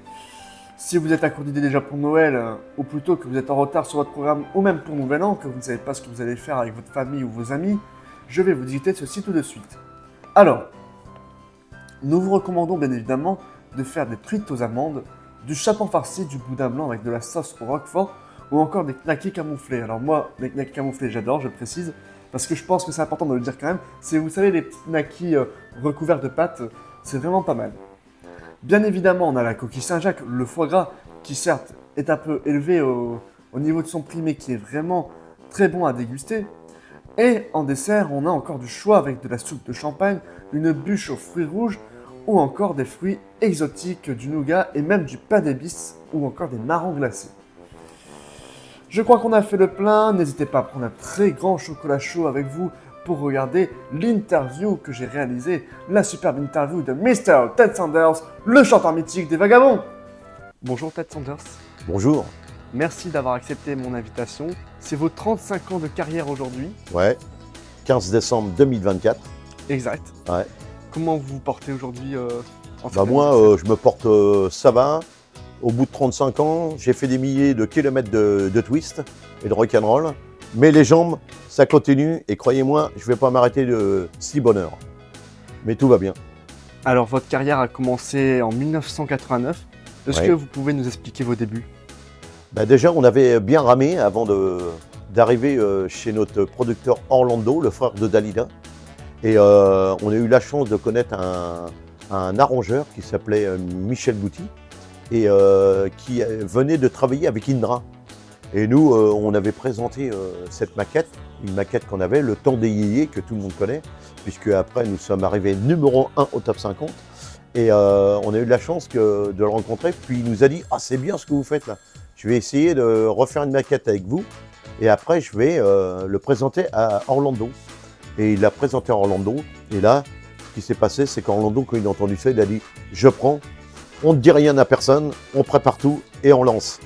Si vous êtes à court d'idées déjà pour Noël ou plutôt que vous êtes en retard sur votre programme ou même pour Nouvel An, que vous ne savez pas ce que vous allez faire avec votre famille ou vos amis, je vais vous dicter ceci tout de suite. Alors, nous vous recommandons bien évidemment de faire des frites aux amandes du chapon farci, du boudin blanc avec de la sauce au roquefort ou encore des knackis camouflés. Alors moi, les knackis camouflés, j'adore, je le précise, parce que je pense que c'est important de le dire quand même. C'est, vous savez, les petits knackis recouverts de pâte, c'est vraiment pas mal. Bien évidemment, on a la coquille Saint-Jacques, le foie gras, qui certes est un peu élevé au niveau de son prix, mais qui est vraiment très bon à déguster. Et en dessert, on a encore du choix avec de la soupe de champagne, une bûche aux fruits rouges, ou encore des fruits exotiques, du nougat et même du pain d'épices, ou encore des marrons glacés. Je crois qu'on a fait le plein, n'hésitez pas à prendre un très grand chocolat chaud avec vous pour regarder l'interview que j'ai réalisée, la superbe interview de Mr. Ted Sanders, le chanteur mythique des Vagabonds. Bonjour Ted Sanders. Bonjour. Merci d'avoir accepté mon invitation. C'est vos 35 ans de carrière aujourd'hui. Ouais, 15 décembre 2024. Exact. Ouais. Comment vous vous portez aujourd'hui moi, je me porte, ça va. Au bout de 35 ans, j'ai fait des milliers de kilomètres de twist et de rock'n'roll. Mais les jambes, ça continue. Et croyez-moi, je ne vais pas m'arrêter de si bonheur. Mais tout va bien. Alors, votre carrière a commencé en 1989. Est-ce que vous pouvez nous expliquer vos débuts? Déjà, on avait bien ramé avant d'arriver chez notre producteur Orlando, le frère de Dalida. Et on a eu la chance de connaître un arrangeur qui s'appelait Michel Bouty et qui venait de travailler avec Indra. Et nous, on avait présenté cette maquette, une maquette qu'on avait, Le Temps des Yéyés, que tout le monde connaît, puisque après nous sommes arrivés numéro 1 au top 50. Et on a eu de la chance de le rencontrer, puis il nous a dit « Ah, c'est bien ce que vous faites là, je vais essayer de refaire une maquette avec vous, et après je vais le présenter à Orlando. » Et il l'a présenté à Orlando, et là, ce qui s'est passé, c'est qu'Orlando, quand il a entendu ça, il a dit « Je prends, on ne dit rien à personne, on prépare tout, et on lance. »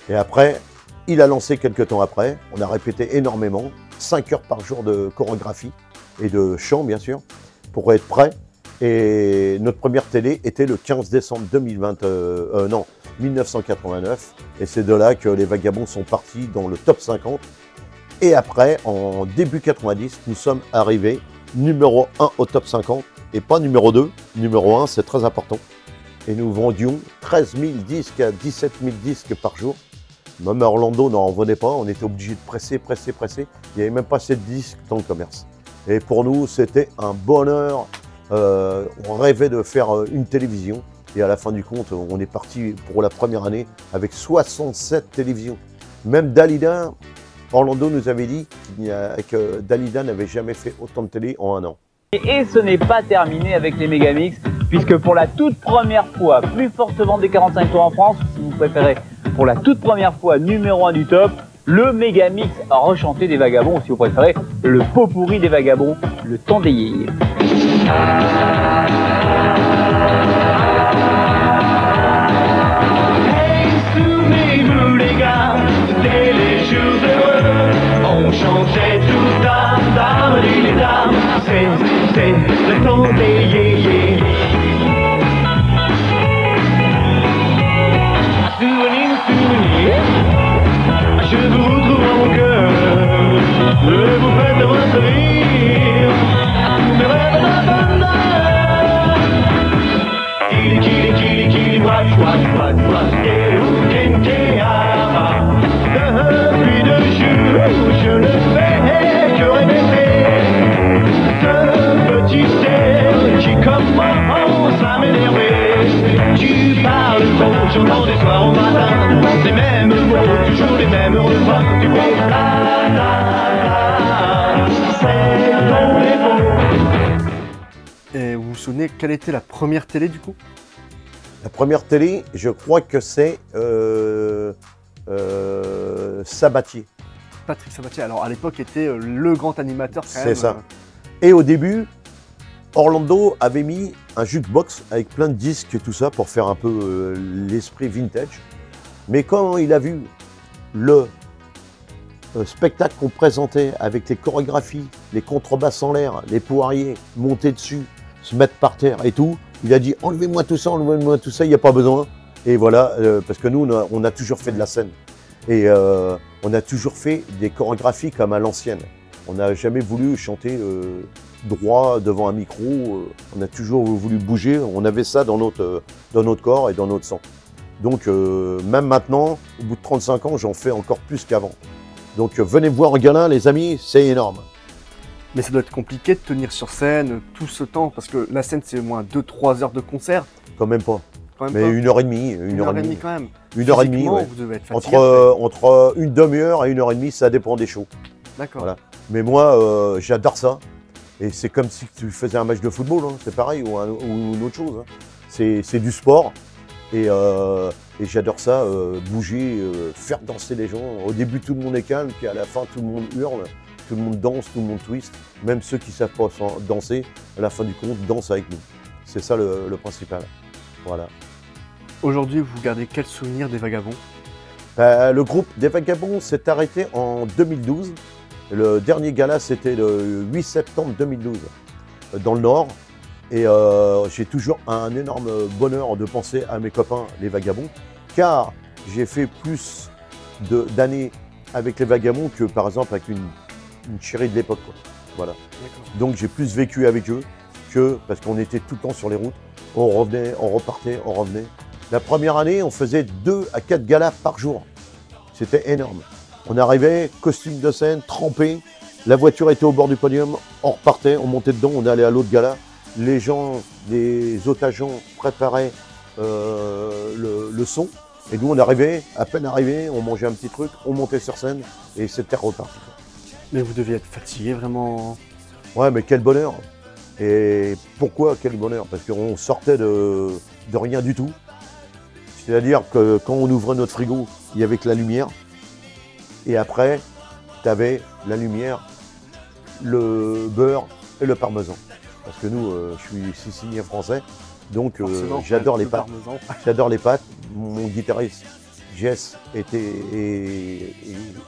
Et après, il a lancé quelques temps après, on a répété énormément, 5 heures par jour de chorégraphie, et de chant bien sûr, pour être prêt. Et notre première télé était le 15 décembre 1989. Et c'est de là que les Vagabonds sont partis dans le top 50. Et après, en début 90, nous sommes arrivés numéro 1 au top 50. Et pas numéro 2, numéro 1, c'est très important. Et nous vendions 13 000 disques à 17 000 disques par jour. Même à Orlando, n'en revenait pas. On était obligé de presser. Il n'y avait même pas assez de disques dans le commerce. Et pour nous, c'était un bonheur. On rêvait de faire une télévision et à la fin du compte, on est parti pour la première année avec 67 télévisions. Même Dalida, Orlando nous avait dit que Dalida n'avait jamais fait autant de télé en un an. Et ce n'est pas terminé avec les Megamix, puisque pour la toute première fois, plus forte vente des 45 tours en France, si vous préférez, pour la toute première fois, numéro 1 du top, le Megamix rechanté des Vagabonds, ou si vous préférez, le pot pourri des Vagabonds, Le Temps des Yéyés. Hey, souvenez-vous les gars, c'était les jours heureux. On changeait tout dames et les dames. C'est le temps des yéyés. Souvenir, je vous retrouve en mon cœur. Vous faites revenir à tous mes rêves de bonheur. Kili, braque, depuis 2 jours, je ne fais que répéter ce petit cerf qui commence à m'énerver. Tu parles faux, j'entends des soirs au matin, les mêmes mots, toujours les mêmes refrains. Tu fais bla bla bla, c'est ton défaut. Et vous vous souvenez, quelle était la première télé du coup? La première télé, je crois que c'est Sabatier. Patrick Sabatier, alors à l'époque était le grand animateur quand même. C'est ça. Et au début, Orlando avait mis un jukebox avec plein de disques et tout ça pour faire un peu l'esprit vintage. Mais quand il a vu le spectacle qu'on présentait avec les chorégraphies, les contrebasses en l'air, les poiriers monter dessus, se mettre par terre et tout, il a dit enlevez-moi tout ça, il n'y a pas besoin. Et voilà, parce que nous, on a toujours fait de la scène. Et on a toujours fait des chorégraphies comme à l'ancienne. On n'a jamais voulu chanter droit devant un micro. On a toujours voulu bouger. On avait ça dans notre corps et dans notre sang. Donc même maintenant, au bout de 35 ans, j'en fais encore plus qu'avant. Donc venez voir Gala, les amis, c'est énorme. Mais ça doit être compliqué de tenir sur scène tout ce temps, parce que la scène, c'est au moins 2-3 heures de concert. Quand même pas. Quand même Mais pas. 1h30. 1h30 quand même. 1h30, ouais. Vous devez être fatigué. Entre une demi-heure et 1h30, ça dépend des shows. D'accord. Voilà. Mais moi, j'adore ça. Et c'est comme si tu faisais un match de football, hein. C'est pareil, ou une autre chose. Hein. C'est du sport. Et j'adore ça, bouger, faire danser les gens. Au début, tout le monde est calme, puis à la fin, tout le monde hurle, tout le monde danse, tout le monde twist. Même ceux qui ne savent pas danser, à la fin du compte, dansent avec nous. C'est ça le principal. Voilà. Aujourd'hui, vous gardez quel souvenir des Vagabonds? Le groupe des Vagabonds s'est arrêté en 2012. Le dernier gala, c'était le 8 septembre 2012, dans le Nord. Et j'ai toujours un énorme bonheur de penser à mes copains, les Vagabonds, car j'ai fait plus d'années avec les Vagabonds que, par exemple, avec une chérie de l'époque. Voilà. Donc j'ai plus vécu avec eux que parce qu'on était tout le temps sur les routes. On revenait, on repartait, on revenait. La première année, on faisait 2 à 4 galas par jour. C'était énorme. On arrivait, costume de scène, trempé. La voiture était au bord du podium. On repartait, on montait dedans, on allait à l'autre gala. Les gens, les autres agents préparaient le son. Et nous, on arrivait, à peine arrivé, on mangeait un petit truc, on montait sur scène et c'était reparti. Mais vous deviez être fatigué, vraiment. Ouais, mais quel bonheur. Et pourquoi quel bonheur? Parce qu'on sortait de rien du tout. C'est-à-dire que quand on ouvrait notre frigo, il y avait que la lumière. Et après, tu avais la lumière, le beurre et le parmesan. Parce que nous, je suis sicilien français, donc j'adore les pâtes. J'adore les pâtes. Mon guitariste, Jess, est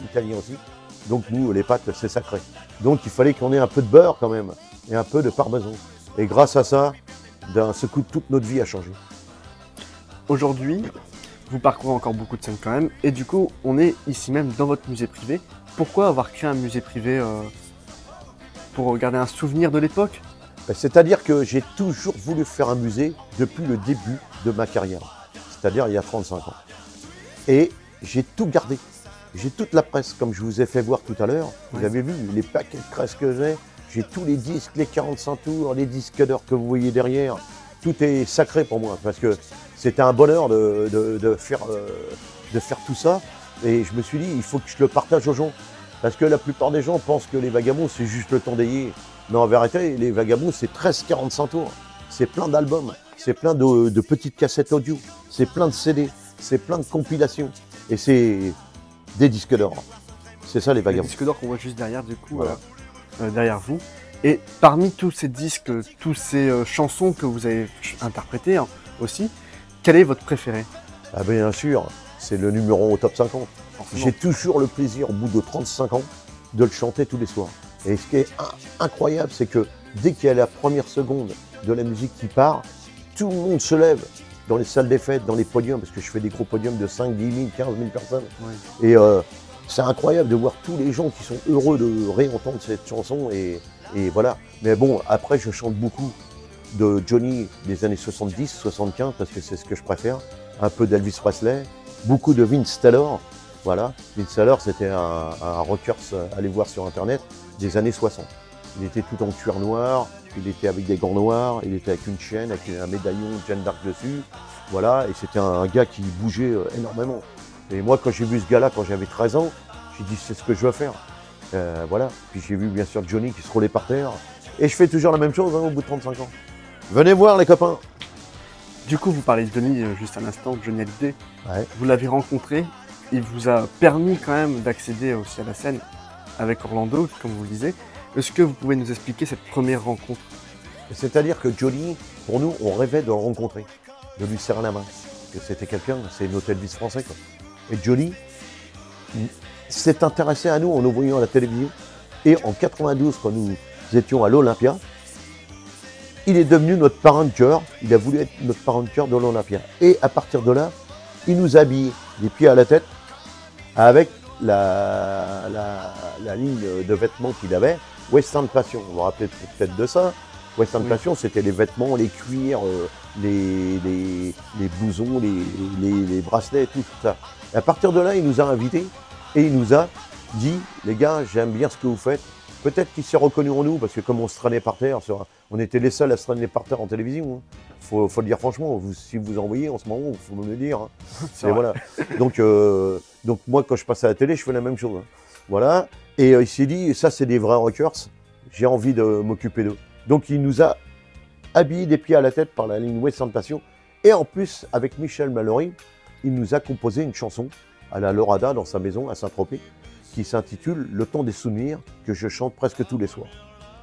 italien aussi. Donc nous, les pâtes, c'est sacré. Donc il fallait qu'on ait un peu de beurre quand même, et un peu de parmesan. Et grâce à ça, d'un seul coup, toute notre vie a changé. Aujourd'hui, vous parcourez encore beaucoup de scènes quand même, et du coup, on est ici même dans votre musée privé. Pourquoi avoir créé un musée privé pour garder un souvenir de l'époque? C'est-à-dire que j'ai toujours voulu faire un musée depuis le début de ma carrière, c'est-à-dire il y a 35 ans. Et j'ai tout gardé. J'ai toute la presse, comme je vous ai fait voir tout à l'heure. Vous avez vu les paquets de presse que j'ai. J'ai tous les disques, les 45 tours, les disques d'or que vous voyez derrière. Tout est sacré pour moi, parce que c'était un bonheur de faire tout ça. Et je me suis dit, il faut que je le partage aux gens. Parce que la plupart des gens pensent que les Vagabonds, c'est juste le Tondayé. Mais en vérité, les Vagabonds, c'est 13-45 tours. C'est plein d'albums, c'est plein de petites cassettes audio, c'est plein de CD, c'est plein de compilations. Et c'est des disques d'or. C'est ça les Vagabonds. Les disques d'or qu'on voit juste derrière, du coup, voilà. Derrière vous. Et parmi tous ces disques, toutes ces chansons que vous avez interprétées aussi, quel est votre préféré? Ah bien sûr, c'est le numéro 1 au top 50. Forcément. J'ai toujours le plaisir, au bout de 35 ans, de le chanter tous les soirs. Et ce qui est incroyable, c'est que dès qu'il y a la première seconde de la musique qui part, tout le monde se lève dans les salles des fêtes, dans les podiums, parce que je fais des gros podiums de 5, 10 000, 15 000 personnes. Ouais. Et c'est incroyable de voir tous les gens qui sont heureux de réentendre cette chanson. Et voilà. Mais bon, après, je chante beaucoup de Johnny des années 70, 75, parce que c'est ce que je préfère. Un peu d'Elvis Presley, beaucoup de Vince Taylor. Voilà. Vince Taylor, c'était un rocker, allez voir sur Internet, des années 60. Il était tout en cuir noir, il était avec des gants noirs, il était avec une chaîne, avec un médaillon de Jeanne d'Arc dessus. Voilà, et c'était un gars qui bougeait énormément. Et moi, quand j'ai vu ce gars-là, quand j'avais 13 ans, j'ai dit, c'est ce que je veux faire. Voilà. Puis j'ai vu, bien sûr, Johnny qui se roulait par terre. Et je fais toujours la même chose, hein, au bout de 35 ans. Venez voir, les copains. Du coup, vous parlez de Johnny juste un instant, Johnny Hallyday. Ouais. Vous l'avez rencontré, il vous a permis quand même d'accéder aussi à la scène avec Orlando, comme vous le disiez. Est-ce que vous pouvez nous expliquer cette première rencontre? C'est-à-dire que Johnny, pour nous, on rêvait de le rencontrer, de lui serrer la main. Que c'était quelqu'un, c'est notre Elvis français, quoi. Et Johnny s'est intéressé à nous en nous voyant à la télévision. Et en 92, quand nous étions à l'Olympia, il est devenu notre parrain de cœur. Il a voulu être notre parrain de cœur de l'Olympia. Et à partir de là, il nous a habillés des pieds à la tête avec la ligne de vêtements qu'il avait, Western Passion. Vous vous rappelez peut-être de ça. Western Passion, c'était les vêtements, les cuirs, les blousons, les bracelets, tout ça. Et à partir de là, il nous a invités et il nous a dit, les gars, j'aime bien ce que vous faites. Peut-être qu'il s'est reconnu en nous, parce que comme on se traînait par terre, on était les seuls à se traîner par terre en télévision. Hein. Faut le dire franchement, si vous en voyez en ce moment, il faut me le dire. Hein. Et voilà. Donc moi, quand je passe à la télé, je fais la même chose. Hein. Voilà. Et il s'est dit, ça c'est des vrais rockers, j'ai envie de m'occuper d'eux. Donc il nous a habillés des pieds à la tête par la ligne Western Passion. Et en plus, avec Michel Mallory, il nous a composé une chanson à la Lorada, dans sa maison à Saint-Tropez, qui s'intitule « Le temps des souvenirs » que je chante presque tous les soirs.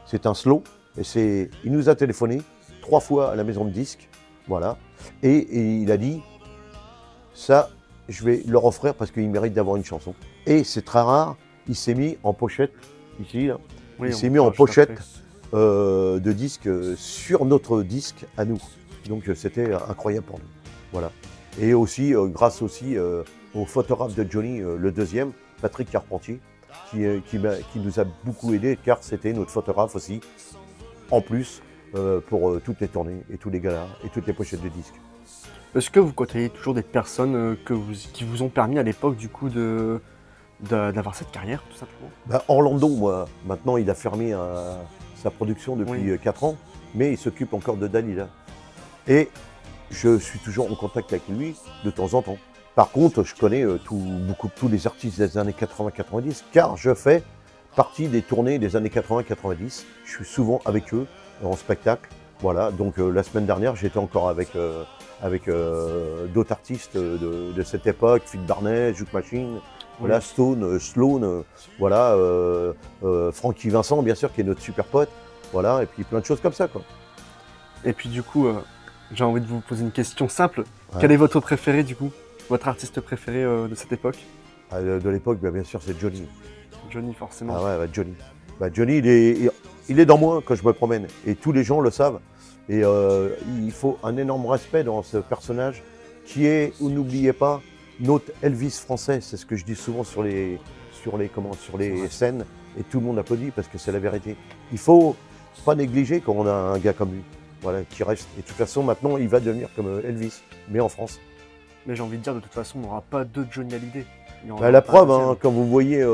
C'est un slow, et il nous a téléphoné 3 fois à la maison de disques, voilà, et il a dit « ça, je vais leur offrir parce qu'ils méritent d'avoir une chanson ». Et c'est très rare, il s'est mis en pochette, ici, là, il s'est mis en pochette de disque sur notre disque à nous. Donc c'était incroyable pour nous, voilà. Et aussi, grâce aussi au photographe de Johnny, le deuxième, Patrick Carpentier, qui nous a beaucoup aidé, car c'était notre photographe aussi, en plus, pour toutes les tournées, et tous les galas, et toutes les pochettes de disques. Est-ce que vous côtoyez toujours des personnes qui vous ont permis à l'époque, du coup, d'avoir cette carrière, tout simplement? Bah, Orlando, moi, maintenant, il a fermé sa production depuis 4 ans, mais il s'occupe encore de Dalida. Et je suis toujours en contact avec lui de temps en temps. Par contre, je connais tous les artistes des années 80-90, car je fais partie des tournées des années 80-90. Je suis souvent avec eux en spectacle. Voilà, donc la semaine dernière, j'étais encore avec d'autres artistes de cette époque, Phil Barnet, Juke Machine, voilà, Stone, Sloan, voilà, Francky Vincent, bien sûr, qui est notre super pote, voilà, et puis plein de choses comme ça, quoi. Et puis du coup, j'ai envie de vous poser une question simple. Ouais. Quel est votre préféré, du coup? Votre artiste préféré de cette époque? De l'époque, bah, bien sûr, c'est Johnny. Johnny, forcément. Ah ouais, bah, Johnny. Bah, Johnny, il est dans moi quand je me promène, et tous les gens le savent. Et il faut un énorme respect dans ce personnage qui est, ou n'oubliez pas, notre Elvis français. C'est ce que je dis souvent sur les scènes, et tout le monde applaudit parce que c'est la vérité. Il faut pas négliger quand on a un gars comme lui, voilà, qui reste. Et de toute façon, maintenant, il va devenir comme Elvis, mais en France. Mais j'ai envie de dire, de toute façon, on n'aura pas deux Johnny Hallyday. Bah, la preuve, hein, quand vous voyez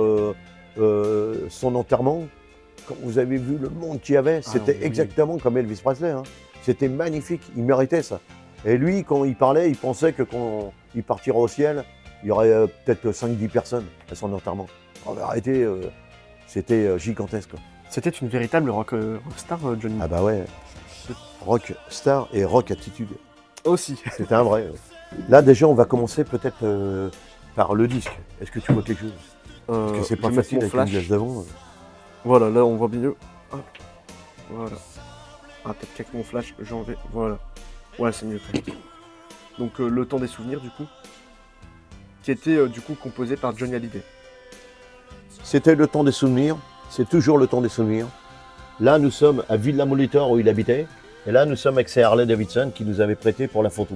son enterrement, quand vous avez vu le monde qu'il y avait, c'était exactement comme Elvis Presley. Hein. C'était magnifique, il méritait ça. Et lui, quand il parlait, il pensait que quand il partira au ciel, il y aurait peut-être 5-10 personnes à son enterrement. En vérité, c'était gigantesque. C'était une véritable rockstar, Johnny. Ah bah ouais, rock star et rock attitude. Aussi. C'était un vrai. Là déjà, on va commencer peut-être par le disque. Est-ce que tu vois quelque chose? Parce que c'est pas facile avec une glace d'avant. Voilà, là on voit mieux. Hop. Voilà. Ah, peut-être qu'avec mon flash, j'en vais. Voilà. Ouais, c'est mieux. Donc le temps des souvenirs, du coup, qui était du coup composé par Johnny Hallyday. C'était le temps des souvenirs. C'est toujours le temps des souvenirs. Là, nous sommes à Villa Molitor où il habitait. Et là, nous sommes avec ses Harley Davidson qui nous avait prêté pour la photo.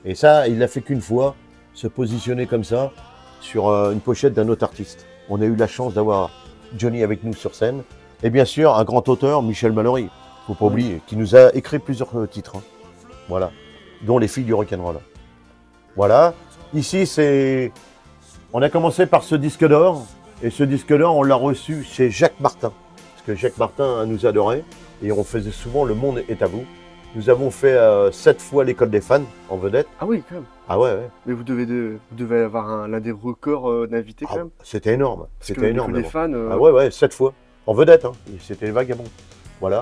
Et ça, il l'a fait qu'une fois, se positionner comme ça sur une pochette d'un autre artiste. On a eu la chance d'avoir Johnny avec nous sur scène. Et bien sûr, un grand auteur, Michel Mallory, faut pas oublier, qui nous a écrit plusieurs titres. Hein. Voilà, dont Les filles du rock'n'roll. Voilà, ici c'est... On a commencé par ce disque d'or. Et ce disque d'or, on l'a reçu chez Jacques Martin. Parce que Jacques Martin nous adorait. Et on faisait souvent Le Monde est à vous. Nous avons fait 7 fois l'École des fans en vedette. Ah oui, quand même. Ah ouais, ouais. Mais vous devez avoir l'un des records d'invités quand même. C'était énorme. C'était énorme. Les fans, Ah ouais, ouais, 7 fois. En vedette, hein. C'était vagabond. Voilà.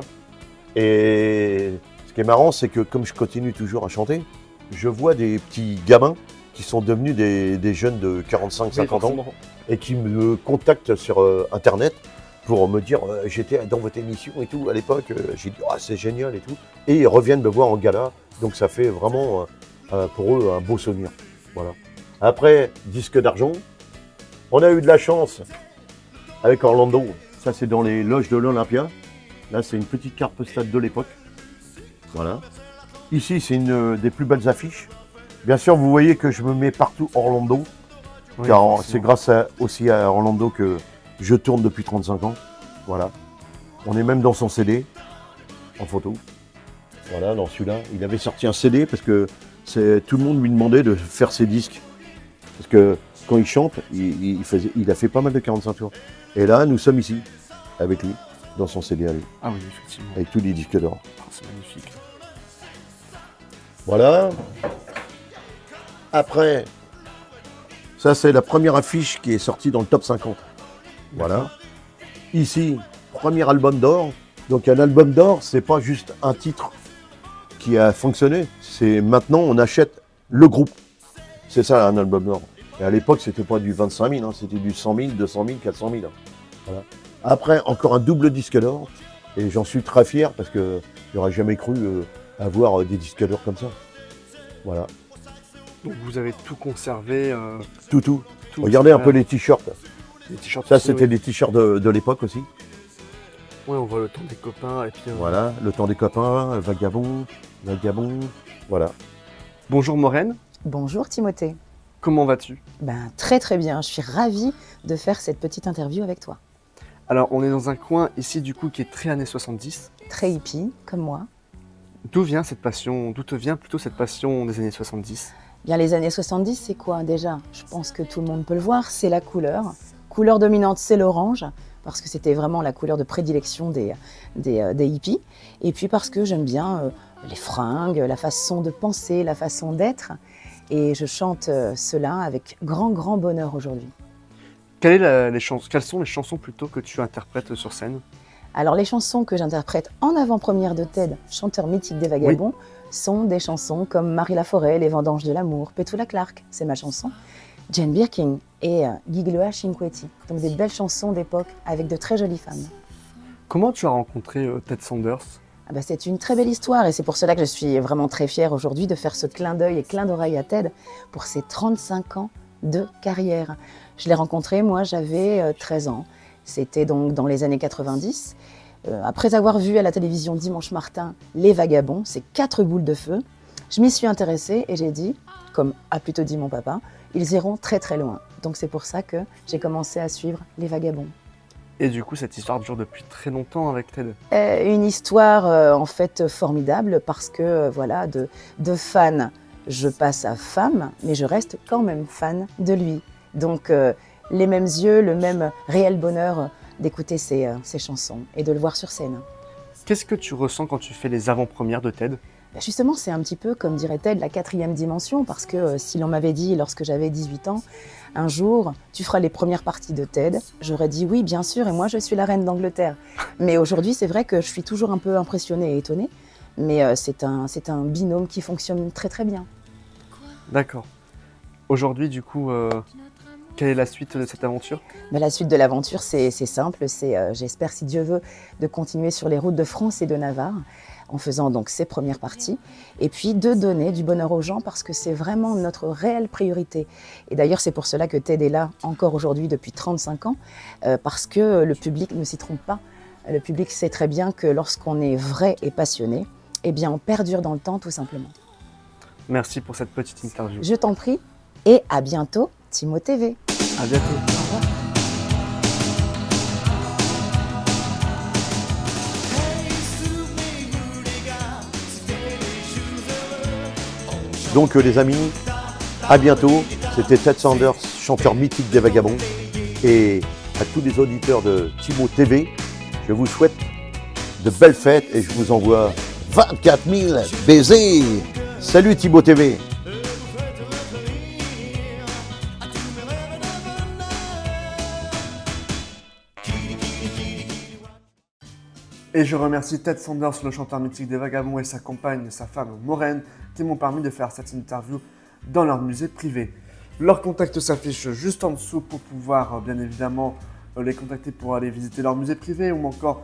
Et ce qui est marrant, c'est que comme je continue toujours à chanter, je vois des petits gamins qui sont devenus des jeunes de 45-50 ans et qui me contactent sur Internet pour me dire j'étais dans votre émission et tout à l'époque, j'ai dit oh, c'est génial et tout. Et ils reviennent me voir en gala, donc ça fait vraiment pour eux un beau souvenir. Voilà. Après, disque d'argent, on a eu de la chance avec Orlando, ça c'est dans les loges de l'Olympia. Là c'est une petite carte postale de l'époque. Voilà. Ici c'est une des plus belles affiches. Bien sûr vous voyez que je me mets partout Orlando, oui, car c'est grâce aussi à Orlando que je tourne depuis 35 ans, voilà. On est même dans son CD. en photo. Voilà, dans celui-là. Il avait sorti un CD parce que tout le monde lui demandait de faire ses disques. Parce que quand il chante, il a fait pas mal de 45 tours. Et là, nous sommes ici, avec lui, dans son CD à lui. Ah oui, effectivement. Avec tous les disques d'or. Oh, c'est magnifique. Voilà. Après, ça c'est la première affiche qui est sortie dans le top 50. Voilà. Ici, premier album d'or. Donc un album d'or, c'est pas juste un titre qui a fonctionné. C'est maintenant on achète le groupe. C'est ça un album d'or. Et à l'époque, c'était pas du 25 000, hein, c'était du 100 000, 200 000, 400 000. Hein. Voilà. Après, encore un double disque d'or. Et j'en suis très fier parce que j'aurais jamais cru avoir des disques d'or comme ça. Voilà. Donc vous avez tout conservé. Tout. Regardez un peu les t-shirts. Les t-shirts ça, aussi, c'était oui. des t-shirts de l'époque aussi. Oui, on voit le temps des copains. Et puis, Voilà, le temps des copains, vagabond, voilà. Bonjour Maureen. Bonjour Timothée. Comment vas-tu? Très très bien, je suis ravie de faire cette petite interview avec toi. Alors, on est dans un coin ici du coup qui est très années 70. Très hippie, comme moi. D'où vient cette passion, d'où te vient plutôt cette passion des années 70? Bien, les années 70, c'est quoi déjà? Je pense que tout le monde peut le voir, c'est la couleur. Couleur dominante, c'est l'orange, parce que c'était vraiment la couleur de prédilection des hippies. Et puis parce que j'aime bien les fringues, la façon de penser, la façon d'être. Et je chante cela avec grand bonheur aujourd'hui. Quelles sont les chansons plutôt que tu interprètes sur scène? Alors les chansons que j'interprète en avant-première de Ted, chanteur mythique des Vagabonds, sont des chansons comme Marie Laforêt, Les Vendanges de l'amour, Petula Clark, c'est ma chanson, Jane Birkin et Gigliola Cinquetti. Donc des belles chansons d'époque avec de très jolies femmes. Comment tu as rencontré Ted Sanders? C'est une très belle histoire et c'est pour cela que je suis vraiment très fière aujourd'hui de faire ce clin d'œil et clin d'oreille à Ted pour ses 35 ans de carrière. Je l'ai rencontré, moi j'avais 13 ans. C'était donc dans les années 90. Après avoir vu à la télévision Dimanche Martin Les Vagabonds, ces 4 boules de feu, je m'y suis intéressée et j'ai dit, comme a plutôt dit mon papa, ils iront très très loin. Donc c'est pour ça que j'ai commencé à suivre Les Vagabonds. Et du coup, cette histoire dure depuis très longtemps avec Ted? Une histoire en fait formidable parce que voilà, de fan, je passe à femme, mais je reste quand même fan de lui. Donc les mêmes yeux, le même réel bonheur d'écouter ses chansons et de le voir sur scène. Qu'est-ce que tu ressens quand tu fais les avant-premières de Ted? Justement, c'est un petit peu, comme dirait Ted, la 4e dimension, parce que si l'on m'avait dit, lorsque j'avais 18 ans, un jour, tu feras les premières parties de Ted, j'aurais dit oui, bien sûr, et moi je suis la reine d'Angleterre. Mais aujourd'hui, c'est vrai que je suis toujours un peu impressionnée et étonnée, mais c'est un binôme qui fonctionne très très bien. D'accord. Aujourd'hui, du coup, quelle est la suite de cette aventure? La suite de l'aventure, c'est simple, j'espère, si Dieu veut, de continuer sur les routes de France et de Navarre, en faisant donc ces premières parties, et puis de donner du bonheur aux gens parce que c'est vraiment notre réelle priorité. Et d'ailleurs, c'est pour cela que Ted est là encore aujourd'hui depuis 35 ans, parce que le public ne s'y trompe pas. Le public sait très bien que lorsqu'on est vrai et passionné, eh bien on perdure dans le temps tout simplement. Merci pour cette petite interview. Je t'en prie, et à bientôt, Timo TV. À bientôt. Au revoir. Donc les amis, à bientôt. C'était Ted Sanders, chanteur mythique des Vagabonds. Et à tous les auditeurs de Timo TV, je vous souhaite de belles fêtes et je vous envoie 24 000 baisers. Salut Timo TV. Et je remercie Ted Sanders, le chanteur mythique des Vagabonds, et sa compagne, sa femme Maureen, qui m'ont permis de faire cette interview dans leur musée privé. Leur contact s'affiche juste en dessous pour pouvoir, bien évidemment, les contacter pour aller visiter leur musée privé ou encore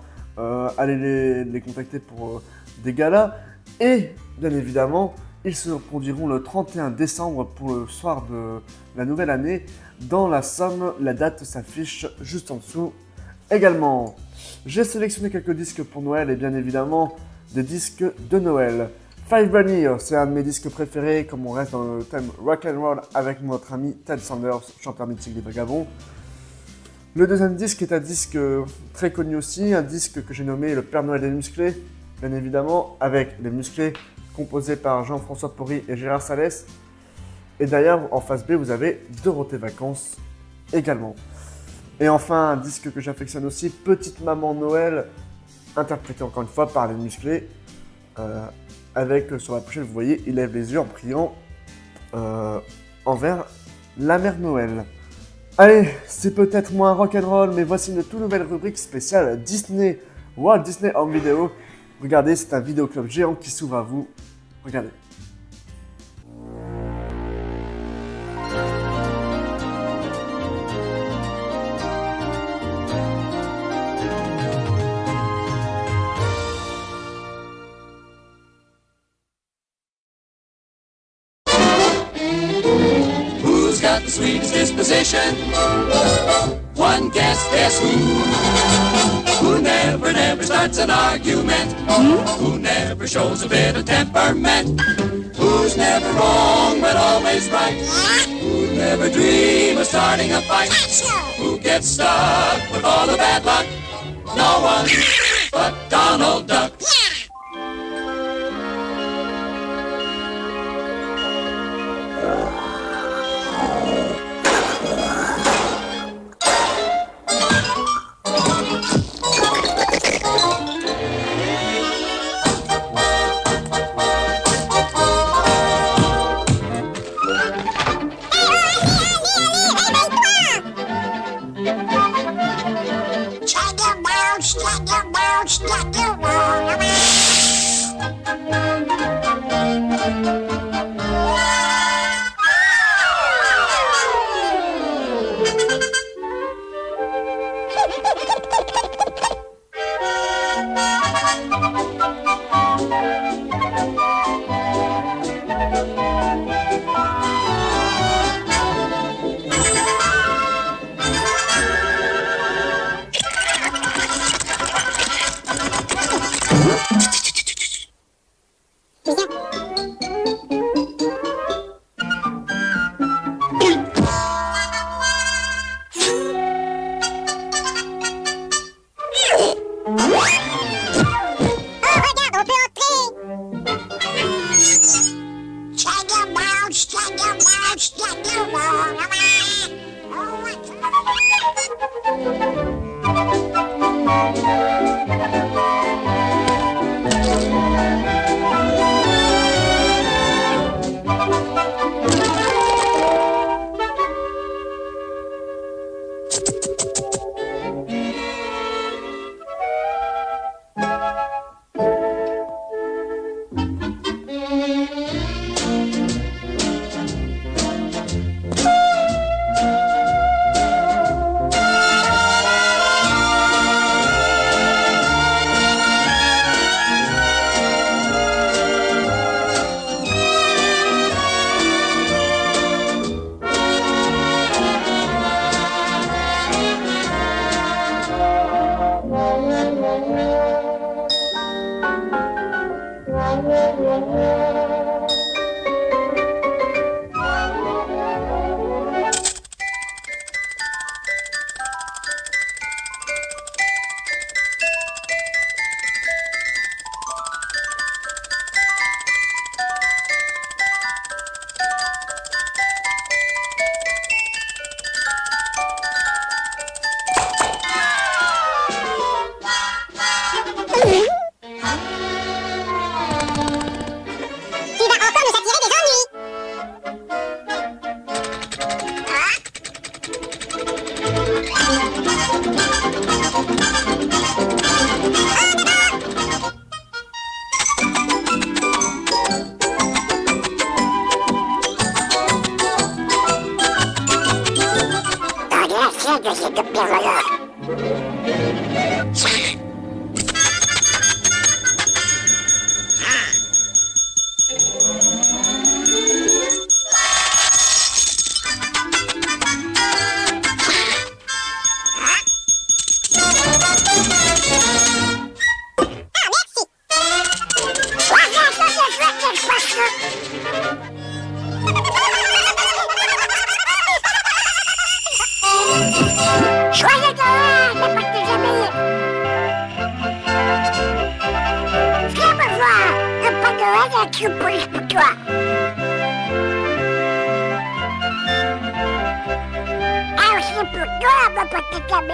aller les contacter pour des galas. Et, bien évidemment, ils se produiront le 31 décembre pour le soir de la nouvelle année dans la Somme. La date s'affiche juste en dessous également. J'ai sélectionné quelques disques pour Noël et bien évidemment des disques de Noël. Five Bunny, c'est un de mes disques préférés comme on reste dans le thème rock and roll avec notre ami Ted Sanders, chanteur mythique des Vagabonds. Le deuxième disque est un disque très connu aussi, un disque que j'ai nommé Le Père Noël des musclés, bien évidemment, avec les musclés composés par Jean-François Porry et Gérard Salès. Et d'ailleurs, en face B, vous avez Dorothée Vacances également. Et enfin, un disque que j'affectionne aussi, Petite Maman Noël, interprété encore une fois par les musclés. Avec, sur la pochette, vous voyez, il lève les yeux en priant envers la mère Noël. Allez, c'est peut-être moins rock'n'roll, mais voici une toute nouvelle rubrique spéciale Disney, Walt Disney Home Video. Regardez, c'est un vidéoclub géant qui s'ouvre à vous. Regardez. Who's got the sweetest disposition? One guess who? Who never starts an argument? Who never shows a bit of temperament? Who's never wrong but always right? Who never dream of starting a fight? Who gets stuck with all the bad luck? No one but Donald Duck. Joyeux Papa Noël a une surprise pour toi. Ah, c'est pour toi, ma petite amie.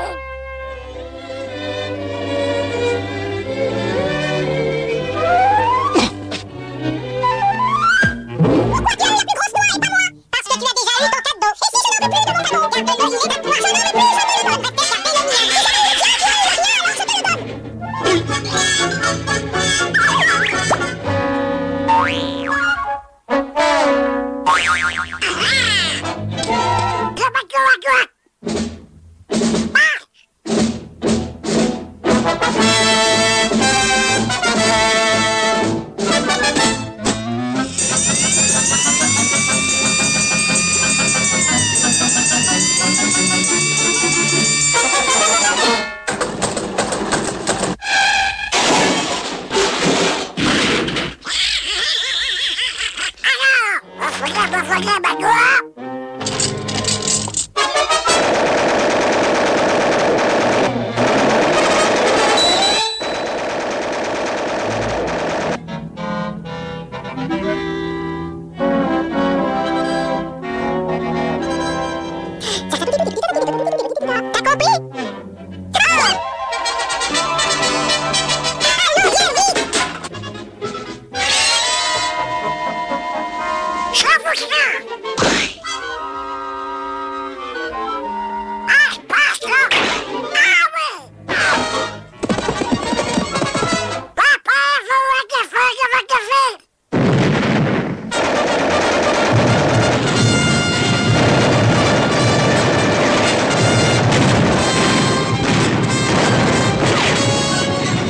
Pourquoi tu as la plus grosse noix et pas moi? Parce que tu as déjà eu ton cadeau. Et si je n'en veux plus de mon cadeau, garde-le, il est à toi. Je n'en veux plus, je te le donne. Restez garder le mien. Si j'en veux bien, tu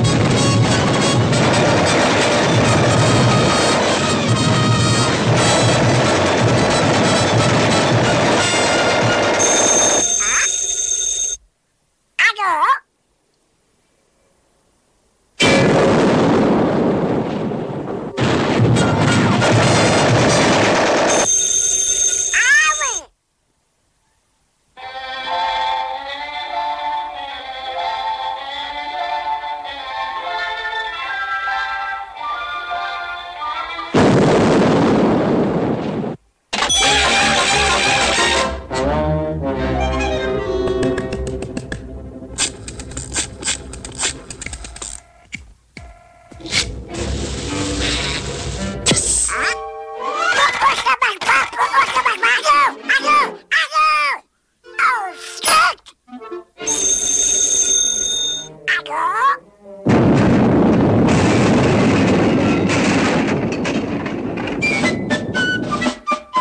as eu le mien, alors je te le donne.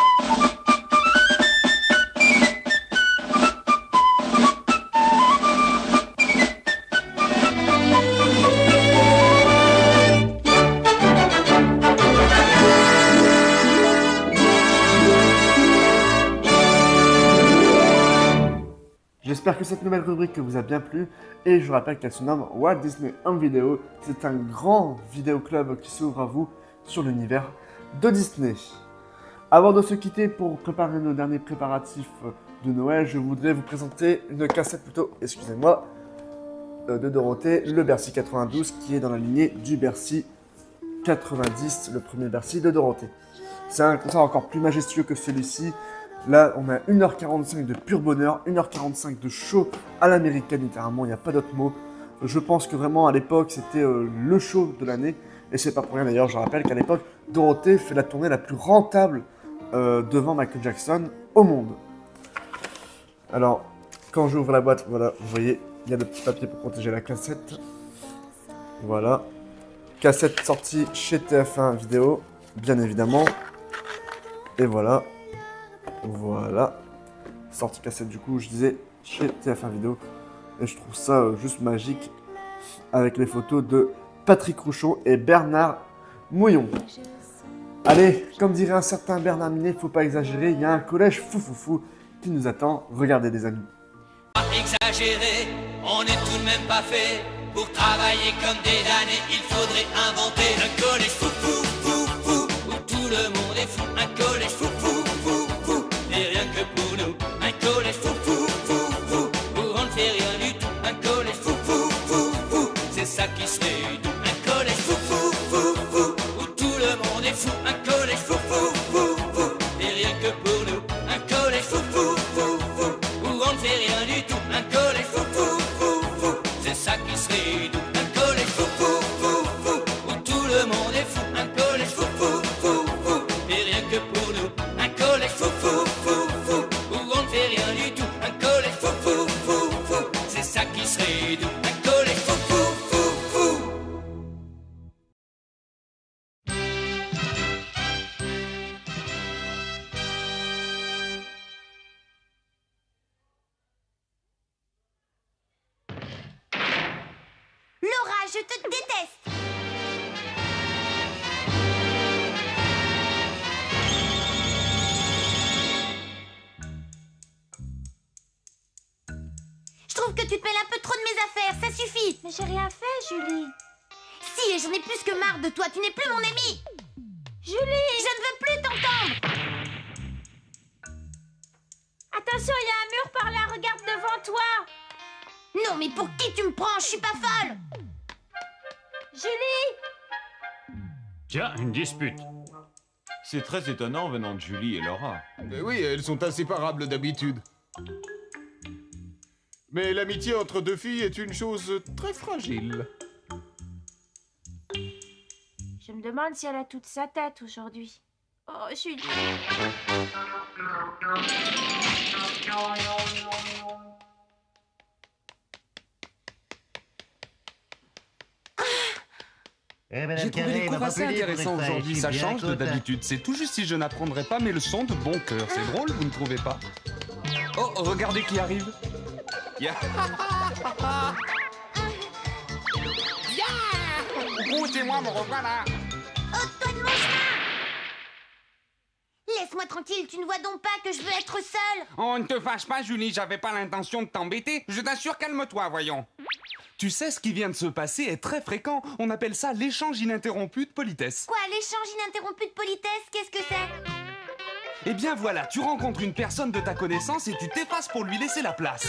J'espère que cette nouvelle rubrique vous a bien plu et je vous rappelle qu'elle se nomme Walt Disney Home Video. C'est un grand vidéoclub qui s'ouvre à vous sur l'univers de Disney. Avant de se quitter pour préparer nos derniers préparatifs de Noël, je voudrais vous présenter une cassette excusez-moi, de Dorothée, le Bercy 92 qui est dans la lignée du Bercy 90, le premier Bercy de Dorothée. C'est un concert encore plus majestueux que celui-ci. Là, on a 1h45 de pur bonheur, 1h45 de show à l'américaine, littéralement, il n'y a pas d'autre mot. Je pense que vraiment, à l'époque, c'était le show de l'année. Et c'est pas pour rien d'ailleurs, je rappelle qu'à l'époque, Dorothée fait la tournée la plus rentable devant Michael Jackson au monde. Alors, quand j'ouvre la boîte, voilà, vous voyez, il y a le petit papier pour protéger la cassette. Voilà. Cassette sortie chez TF1 Vidéo, bien évidemment. Et voilà. Voilà, sortie cassette du coup, je disais, chez TF1 Vidéo. Et je trouve ça juste magique, avec les photos de Patrick Rouchon et Bernard Mouillon. Allez, comme dirait un certain Bernard Minet, faut pas exagérer, il y a un collège fou qui nous attend. Regardez les amis. Exagéré, on n'est tout de même pas fait. Pour travailler comme des damnés, il faudrait inventer un collège fou, où tout le monde est fou. Un collège fou, et rien que pour nous. Un collège fou, où on ne fait rien du tout. Un collège fou, c'est ça qui serait doux. Un collège fou, où tout le je te déteste. Je trouve que tu te mêles un peu trop de mes affaires, ça suffit. Mais j'ai rien fait, Julie. Si, et j'en ai plus que marre de toi, tu n'es plus mon ami. Julie! Je ne veux plus t'entendre. Attention, il y a un mur par là, regarde devant toi. Non, mais pour qui tu me prends? Je suis pas folle. Julie! Tiens, une dispute. C'est très étonnant venant de Julie et Laura. Oui, elles sont inséparables d'habitude. Mais l'amitié entre deux filles est une chose très fragile. Je me demande si elle a toute sa tête aujourd'hui. Oh, Julie. J'ai trouvé les cours assez intéressants aujourd'hui, ça change de d'habitude. C'est tout juste si je n'apprendrais pas mes leçons de bon cœur. C'est drôle, vous ne trouvez pas? Oh, regardez qui arrive. Poussez-moi, me revoilà. Ôte-toi de mon chemin. Laisse-moi tranquille, tu ne vois donc pas que je veux être seule. Oh, ne te fâche pas, Julie, j'avais pas l'intention de t'embêter. Je t'assure, calme-toi, voyons. Tu sais, ce qui vient de se passer est très fréquent. On appelle ça l'échange ininterrompu de politesse. Quoi, l'échange ininterrompu de politesse? Qu'est-ce que c'est? Eh bien voilà, tu rencontres une personne de ta connaissance et tu t'effaces pour lui laisser la place.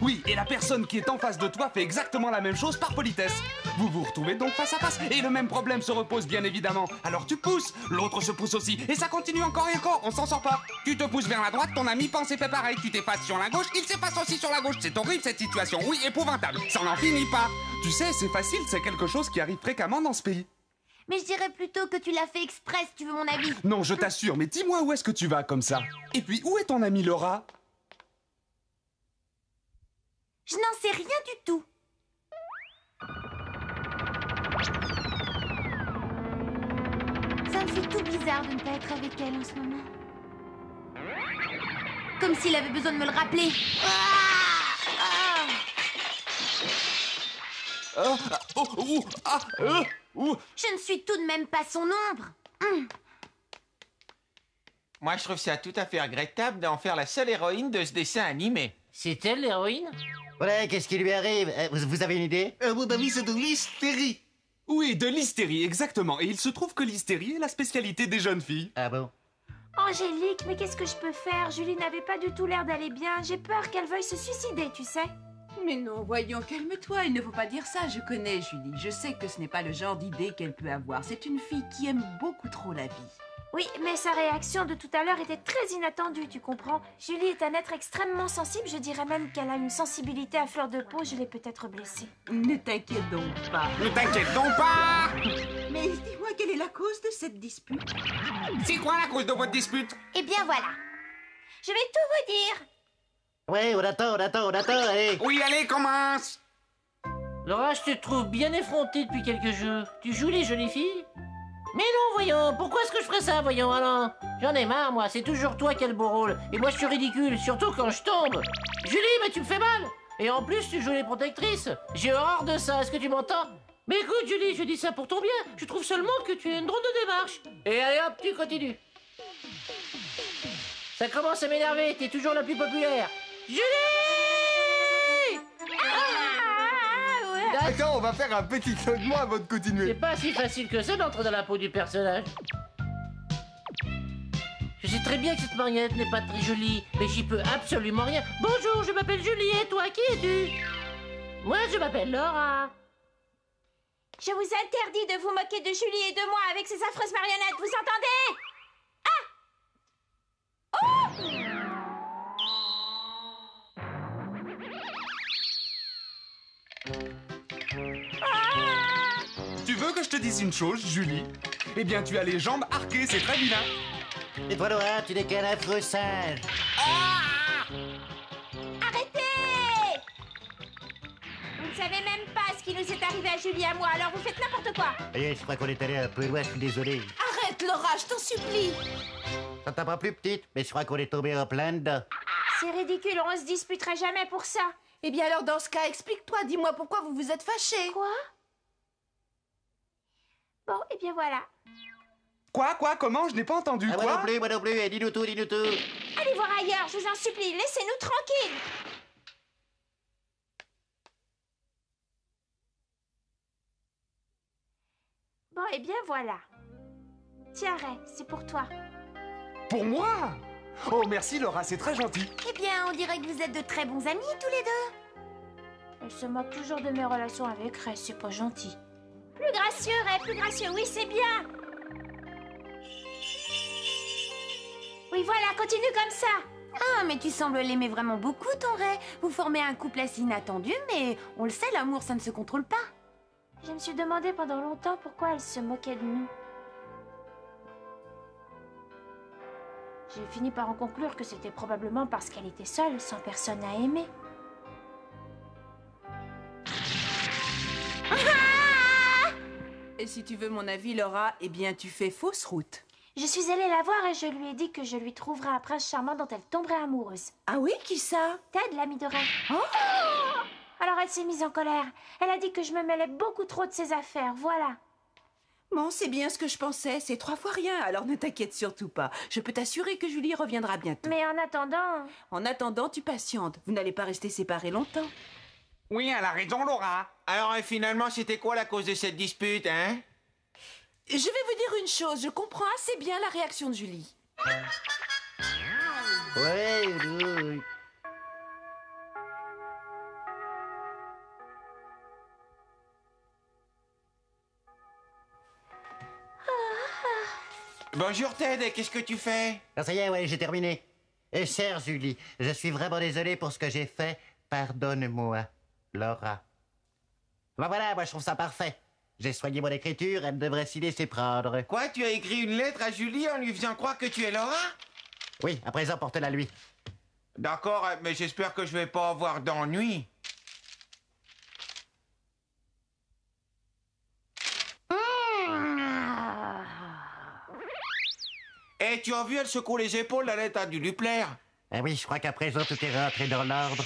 Oui, et la personne qui est en face de toi fait exactement la même chose par politesse. Vous vous retrouvez donc face à face et le même problème se repose bien évidemment. Alors tu pousses, l'autre se pousse aussi et ça continue encore et encore, on s'en sort pas. Tu te pousses vers la droite, ton ami pense et fait pareil. Tu t'effaces sur la gauche, il s'efface aussi sur la gauche. C'est horrible cette situation, oui, épouvantable. Ça n'en finit pas. Tu sais, c'est facile, c'est quelque chose qui arrive fréquemment dans ce pays. Mais je dirais plutôt que tu l'as fait exprès si tu veux mon avis. Non, je t'assure, mais dis-moi où est-ce que tu vas comme ça? Et puis, où est ton amie Laura? Je n'en sais rien du tout. Ça me fait tout bizarre de ne pas être avec elle en ce moment. Comme s'il avait besoin de me le rappeler. Je ne suis tout de même pas son ombre. Moi, je trouve ça tout à fait regrettable d'en faire la seule héroïne de ce dessin animé. C'est elle, l'héroïne? Ouais, qu'est-ce qui lui arrive? Vous avez une idée? Mon avis, c'est de l'hystérie. Oui, de l'hystérie, exactement. Et il se trouve que l'hystérie est la spécialité des jeunes filles. Ah bon? Angélique, mais qu'est-ce que je peux faire? Julie n'avait pas du tout l'air d'aller bien. J'ai peur qu'elle veuille se suicider, tu sais. Mais non, voyons, calme-toi, il ne faut pas dire ça, je connais Julie. Je sais que ce n'est pas le genre d'idée qu'elle peut avoir. C'est une fille qui aime beaucoup trop la vie. Oui, mais sa réaction de tout à l'heure était très inattendue, tu comprends? Julie est un être extrêmement sensible, je dirais même qu'elle a une sensibilité à fleur de peau, je l'ai peut-être blessée. Ne t'inquiète donc pas. Ne t'inquiète donc pas! Mais dis-moi, quelle est la cause de cette dispute? C'est quoi la cause de votre dispute? Eh bien voilà. Je vais tout vous dire. Ouais, on attend, allez. Oui, allez, commence. Laura, je te trouve bien effrontée depuis quelques jours. Tu joues les jolies filles? Mais non, voyons, pourquoi est-ce que je ferais ça, voyons, alors? J'en ai marre, moi, c'est toujours toi qui as le beau rôle. Et moi, je suis ridicule, surtout quand je tombe. Julie, mais tu me fais mal. Et en plus, tu joues les protectrices. J'ai horreur de ça, est-ce que tu m'entends? Mais écoute, Julie, je dis ça pour ton bien. Je trouve seulement que tu as une drôle de démarche. Et allez hop, tu continues. Ça commence à m'énerver, t'es toujours la plus populaire. Julie! Attends, on va faire un petit clogement avant de continuer. C'est pas si facile que ça d'entrer dans la peau du personnage. Je sais très bien que cette marionnette n'est pas très jolie, mais j'y peux absolument rien. Bonjour, je m'appelle Julie, et toi, qui es-tu? Moi, je m'appelle Laura. Je vous interdis de vous moquer de Julie et de moi avec ces affreuses marionnettes, vous entendez? Ah! Oh! Tu veux que je te dise une chose, Julie? Eh bien, tu as les jambes arquées, c'est très vilain. Et toi, Laura, tu n'es qu'un affreux singe. Arrêtez! Vous ne savez même pas ce qui nous est arrivé à Julie et à moi, alors vous faites n'importe quoi. Je crois qu'on est allé un peu loin, je suis désolé. Arrête, Laura, je t'en supplie. Ça t'a pas plus petite, mais je crois qu'on est tombé en plein dedans. C'est ridicule, on se disputerait jamais pour ça. Eh bien alors, dans ce cas, explique-toi, dis-moi pourquoi vous vous êtes fâchés. Quoi? Bon, et bien voilà. Quoi? Comment? Je n'ai pas entendu, Ah, quoi? moi non plus, dis-nous tout, dis-nous tout. Allez voir ailleurs, je vous en supplie, laissez-nous tranquilles. Bon, et bien voilà. Tiens, Ray, c'est pour toi. Pour moi? Oh, merci, Laura, c'est très gentil. Eh bien, on dirait que vous êtes de très bons amis, tous les deux. Elle se moque toujours de mes relations avec Ray, c'est pas gentil. Plus gracieux, Ray, plus gracieux, oui, c'est bien. Oui, voilà, continue comme ça. Ah, mais tu sembles l'aimer vraiment beaucoup, ton Ray. Vous formez un couple assez inattendu, mais on le sait, l'amour, ça ne se contrôle pas. Je me suis demandé pendant longtemps pourquoi elle se moquait de nous. J'ai fini par en conclure que c'était probablement parce qu'elle était seule, sans personne à aimer. Et si tu veux mon avis, Laura, eh bien, tu fais fausse route. Je suis allée la voir et je lui ai dit que je lui trouverais un prince charmant dont elle tomberait amoureuse. Ah oui, qui ça? Ted, l'ami de Ray. Oh! Alors elle s'est mise en colère. Elle a dit que je me mêlais beaucoup trop de ses affaires, voilà. Bon, c'est bien ce que je pensais. C'est 3 fois rien, alors ne t'inquiète surtout pas. Je peux t'assurer que Julie reviendra bientôt. Mais en attendant... En attendant, tu patientes. Vous n'allez pas rester séparés longtemps. Oui, elle a raison, Laura. Alors, finalement, c'était quoi la cause de cette dispute, hein? Je vais vous dire une chose, je comprends assez bien la réaction de Julie. Oui. Bonjour, Ted, qu'est-ce que tu fais? Ah, ça y est, ouais, j'ai terminé. Et chère Julie, je suis vraiment désolé pour ce que j'ai fait. Pardonne-moi, Laura. Ben voilà, moi je trouve ça parfait. J'ai soigné mon écriture, elle devrait s'y laisser prendre. Quoi, tu as écrit une lettre à Julie en lui faisant croire que tu es Laura? Oui, à présent, porte-la lui. D'accord, mais j'espère que je vais pas avoir d'ennui. Eh, tu as vu, elle secoue les épaules, la lettre a dû lui plaire. Ah oui, je crois qu'à présent, tout est rentré dans l'ordre.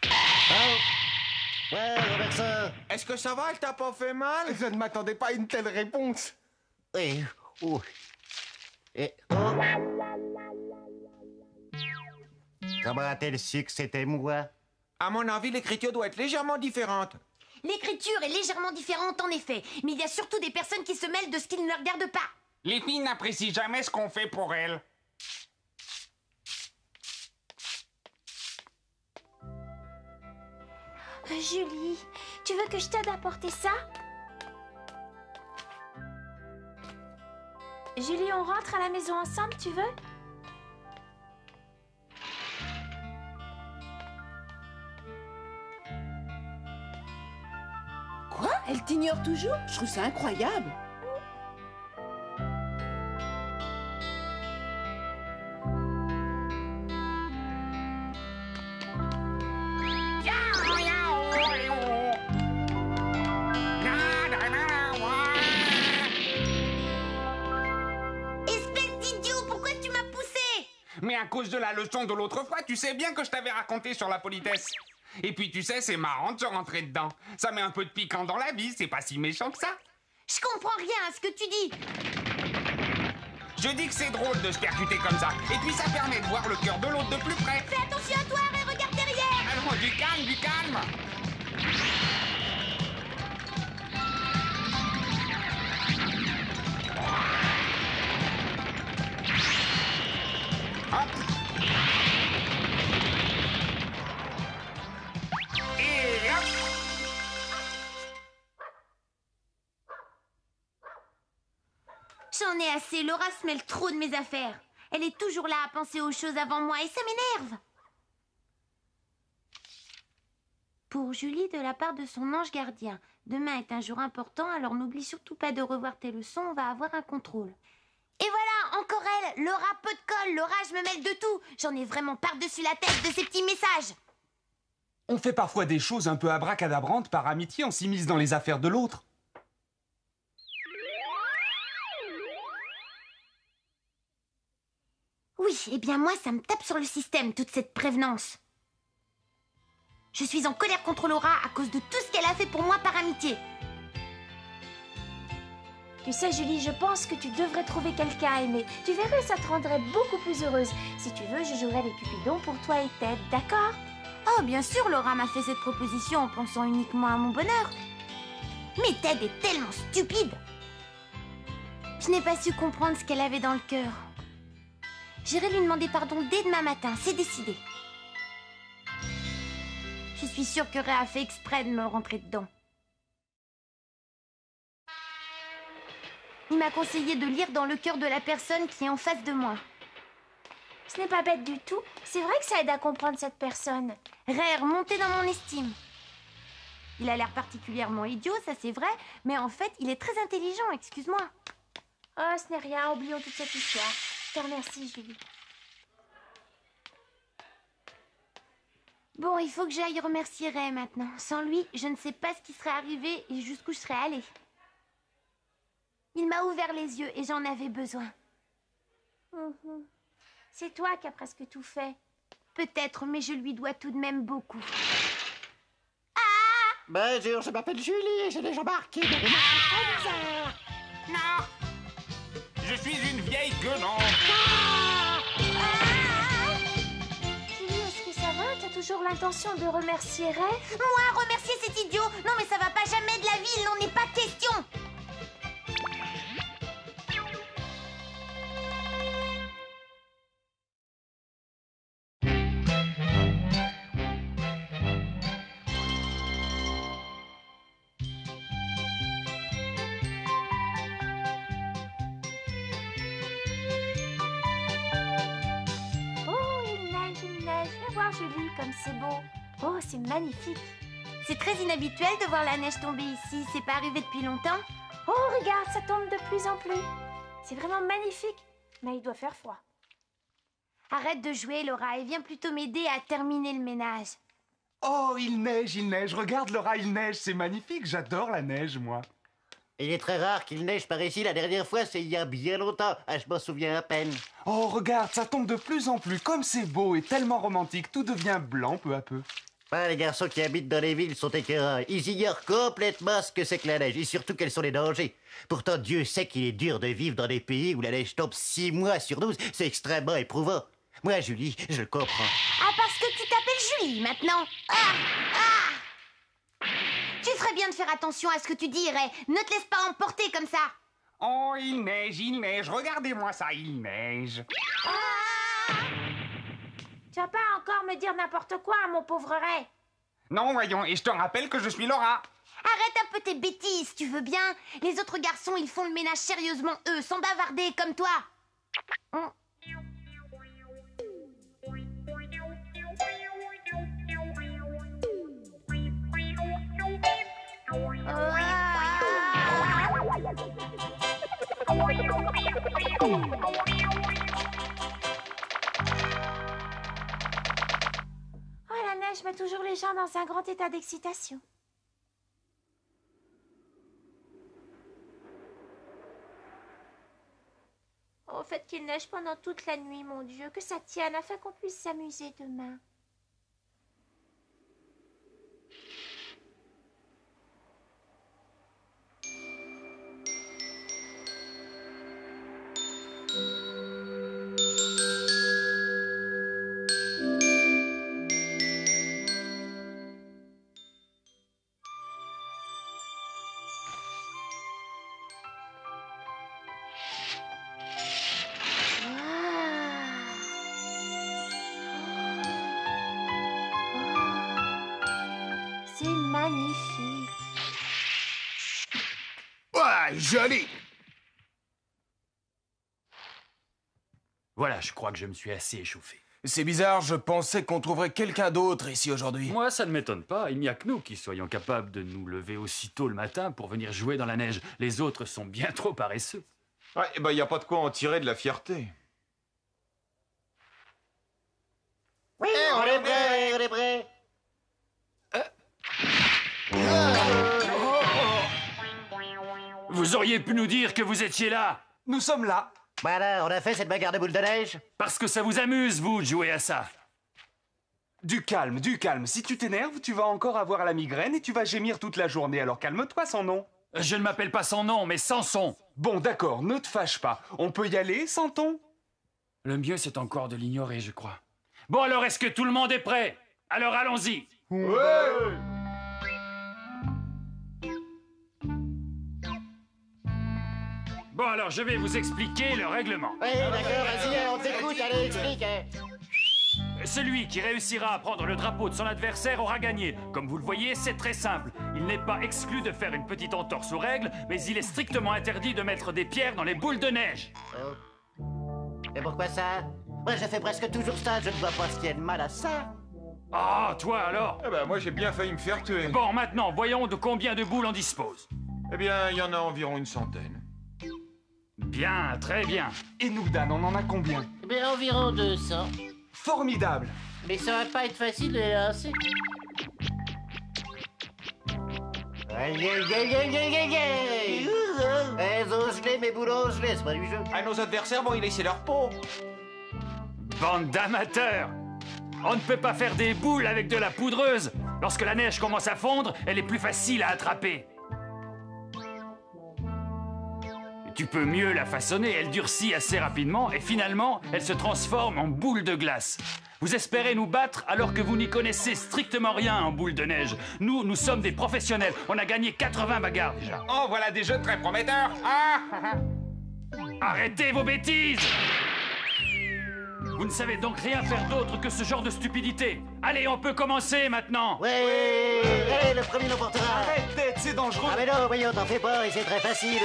Oh! Ouais, Robertson! Est-ce que ça va? Elle t'a pas fait mal? Je ne m'attendais pas à une telle réponse. Oui. Oh. Et oh! Comment a-t-elle su que c'était moi? À mon avis, l'écriture doit être légèrement différente. L'écriture est légèrement différente, en effet. Mais il y a surtout des personnes qui se mêlent de ce qu'ils ne regardent pas. Les filles n'apprécient jamais ce qu'on fait pour elles. Julie, tu veux que je t'aide à porter ça? Julie, on rentre à la maison ensemble, tu veux? Quoi? Elle t'ignore toujours? Je trouve ça incroyable. Mais à cause de la leçon de l'autre fois, tu sais bien que je t'avais raconté sur la politesse. Et puis tu sais, c'est marrant de se rentrer dedans. Ça met un peu de piquant dans la vie, c'est pas si méchant que ça. Je comprends rien à ce que tu dis. Je dis que c'est drôle de se percuter comme ça. Et puis ça permet de voir le cœur de l'autre de plus près. Fais attention à toi et regarde derrière. Alors, du calme, du calme. Hop. Et hop. J'en ai assez, Laura se mêle trop de mes affaires. Elle est toujours là à penser aux choses avant moi et ça m'énerve. Pour Julie, de la part de son ange gardien. Demain est un jour important, alors n'oublie surtout pas de revoir tes leçons, on va avoir un contrôle. Et voilà, encore elle, Laura pot de colle, Laura je me mêle de tout. J'en ai vraiment par-dessus la tête de ces petits messages. On fait parfois des choses un peu abracadabrantes par amitié, on s'immisce dans les affaires de l'autre. Oui, eh bien moi ça me tape sur le système, toute cette prévenance. Je suis en colère contre Laura à cause de tout ce qu'elle a fait pour moi par amitié. Tu sais, Julie, je pense que tu devrais trouver quelqu'un à aimer. Tu verrais, ça te rendrait beaucoup plus heureuse. Si tu veux, je jouerai les Cupidons pour toi et Ted, d'accord? Oh, bien sûr, Laura m'a fait cette proposition en pensant uniquement à mon bonheur. Mais Ted est tellement stupide. Je n'ai pas su comprendre ce qu'elle avait dans le cœur. J'irai lui demander pardon dès demain matin, c'est décidé. Je suis sûre que Ray a fait exprès de me rentrer dedans. Il m'a conseillé de lire dans le cœur de la personne qui est en face de moi. Ce n'est pas bête du tout. C'est vrai que ça aide à comprendre cette personne. Ray est remonté dans mon estime. Il a l'air particulièrement idiot, ça c'est vrai, mais en fait, il est très intelligent, excuse-moi. Oh, ce n'est rien, oublions toute cette histoire. Je te remercie, Julie. Bon, il faut que j'aille remercier Ray maintenant. Sans lui, je ne sais pas ce qui serait arrivé et jusqu'où je serais allée. Il m'a ouvert les yeux et j'en avais besoin. C'est toi qui as presque tout fait. Peut-être, mais je lui dois tout de même beaucoup. Bonjour, je m'appelle Julie et j'ai déjà marqué dans des marques très bizarres. Non. Je suis une vieille gueulante. Julie, est-ce que ça va? T'as toujours l'intention de remercier Ray? Moi, remercier cet idiot? Non, mais ça va pas jamais de la vie, il n'en est pas question. Julie, comme c'est beau. Oh, c'est magnifique. C'est très inhabituel de voir la neige tomber ici. C'est pas arrivé depuis longtemps. Oh, regarde, ça tombe de plus en plus. C'est vraiment magnifique. Mais il doit faire froid. Arrête de jouer, Laura, et viens plutôt m'aider à terminer le ménage. Oh, il neige. Regarde, Laura, il neige. C'est magnifique. J'adore la neige, moi. Il est très rare qu'il neige par ici. La dernière fois, c'est il y a bien longtemps. Ah, je m'en souviens à peine. Oh, regarde, ça tombe de plus en plus. Comme c'est beau et tellement romantique, tout devient blanc peu à peu. Ah, les garçons qui habitent dans les villes sont écœurants. Ils ignorent complètement ce que c'est que la neige et surtout quels sont les dangers. Pourtant, Dieu sait qu'il est dur de vivre dans des pays où la neige tombe 6 mois sur 12. C'est extrêmement éprouvant. Moi, Julie, je le comprends. Ah, parce que tu t'appelles Julie, maintenant. Tu ferais bien de faire attention à ce que tu dis, Ray. Ne te laisse pas emporter comme ça. Oh, il neige. Regardez-moi ça, il neige. Tu vas pas encore me dire n'importe quoi, mon pauvre Ray. Non, voyons, et je te rappelle que je suis Laura. Arrête un peu tes bêtises, tu veux bien? Les autres garçons, ils font le ménage sérieusement, eux, sans bavarder, comme toi. Oh, la neige met toujours les gens dans un grand état d'excitation. Au fait qu'il neige pendant toute la nuit, mon Dieu, que ça tienne afin qu'on puisse s'amuser demain. C'est magnifique. Ouais, joli. Voilà, je crois que je me suis assez échauffé. C'est bizarre, je pensais qu'on trouverait quelqu'un d'autre ici aujourd'hui. Moi, ça ne m'étonne pas. Il n'y a que nous qui soyons capables de nous lever aussitôt le matin pour venir jouer dans la neige. Les autres sont bien trop paresseux. Ouais, bah y a pas de quoi en tirer de la fierté. Oui, on est prêt. Vous auriez pu nous dire que vous étiez là. Nous sommes là. Voilà, on a fait cette bagarre de boules de neige. Parce que ça vous amuse, vous, de jouer à ça. Du calme. Si tu t'énerves, tu vas encore avoir la migraine et tu vas gémir toute la journée. Alors calme-toi, sans nom. Je ne m'appelle pas sans nom, mais Samson. Bon, d'accord, ne te fâche pas. On peut y aller, Santon? Le mieux, c'est encore de l'ignorer, je crois. Bon, alors, est-ce que tout le monde est prêt? Alors, allons-y. Ouais. Bon, alors, je vais vous expliquer le règlement. Oui, d'accord, vas-y, on t'écoute, allez, explique. Celui qui réussira à prendre le drapeau de son adversaire aura gagné. Comme vous le voyez, c'est très simple. Il n'est pas exclu de faire une petite entorse aux règles, mais il est strictement interdit de mettre des pierres dans les boules de neige. Et pourquoi ça? Moi, je fais presque toujours ça, je ne vois pas ce qu'il y a de mal à ça. Ah, toi alors? Eh ben, moi j'ai bien failli me faire tuer. Bon, maintenant, voyons de combien de boules on dispose. Eh bien, il y en a environ une centaine. Bien, très bien. Et nous, Dan, on en a combien? Mais environ 200. Formidable. Mais ça va pas être facile de les lancer. Aïe, aïe, aïe, aïe, aïe, aïe, aïe. Elles ont gelé, mes boules ont gelé, c'est pas du jeu. Ah, nos adversaires vont y laisser leur peau. Bande d'amateurs! On ne peut pas faire des boules avec de la poudreuse. Lorsque la neige commence à fondre, elle est plus facile à attraper. Tu peux mieux la façonner, elle durcit assez rapidement et finalement, elle se transforme en boule de glace. Vous espérez nous battre alors que vous n'y connaissez strictement rien en boule de neige. Nous sommes des professionnels. On a gagné 80 bagarres déjà. Oh, voilà des jeux très prometteurs. Ah. Arrêtez vos bêtises! Vous ne savez donc rien faire d'autre que ce genre de stupidité. Allez, on peut commencer maintenant. Ouais, allez, le premier l'emportera. Arrête, Ted, c'est dangereux. Ah mais non, voyons, t'en fais pas, et c'est très facile.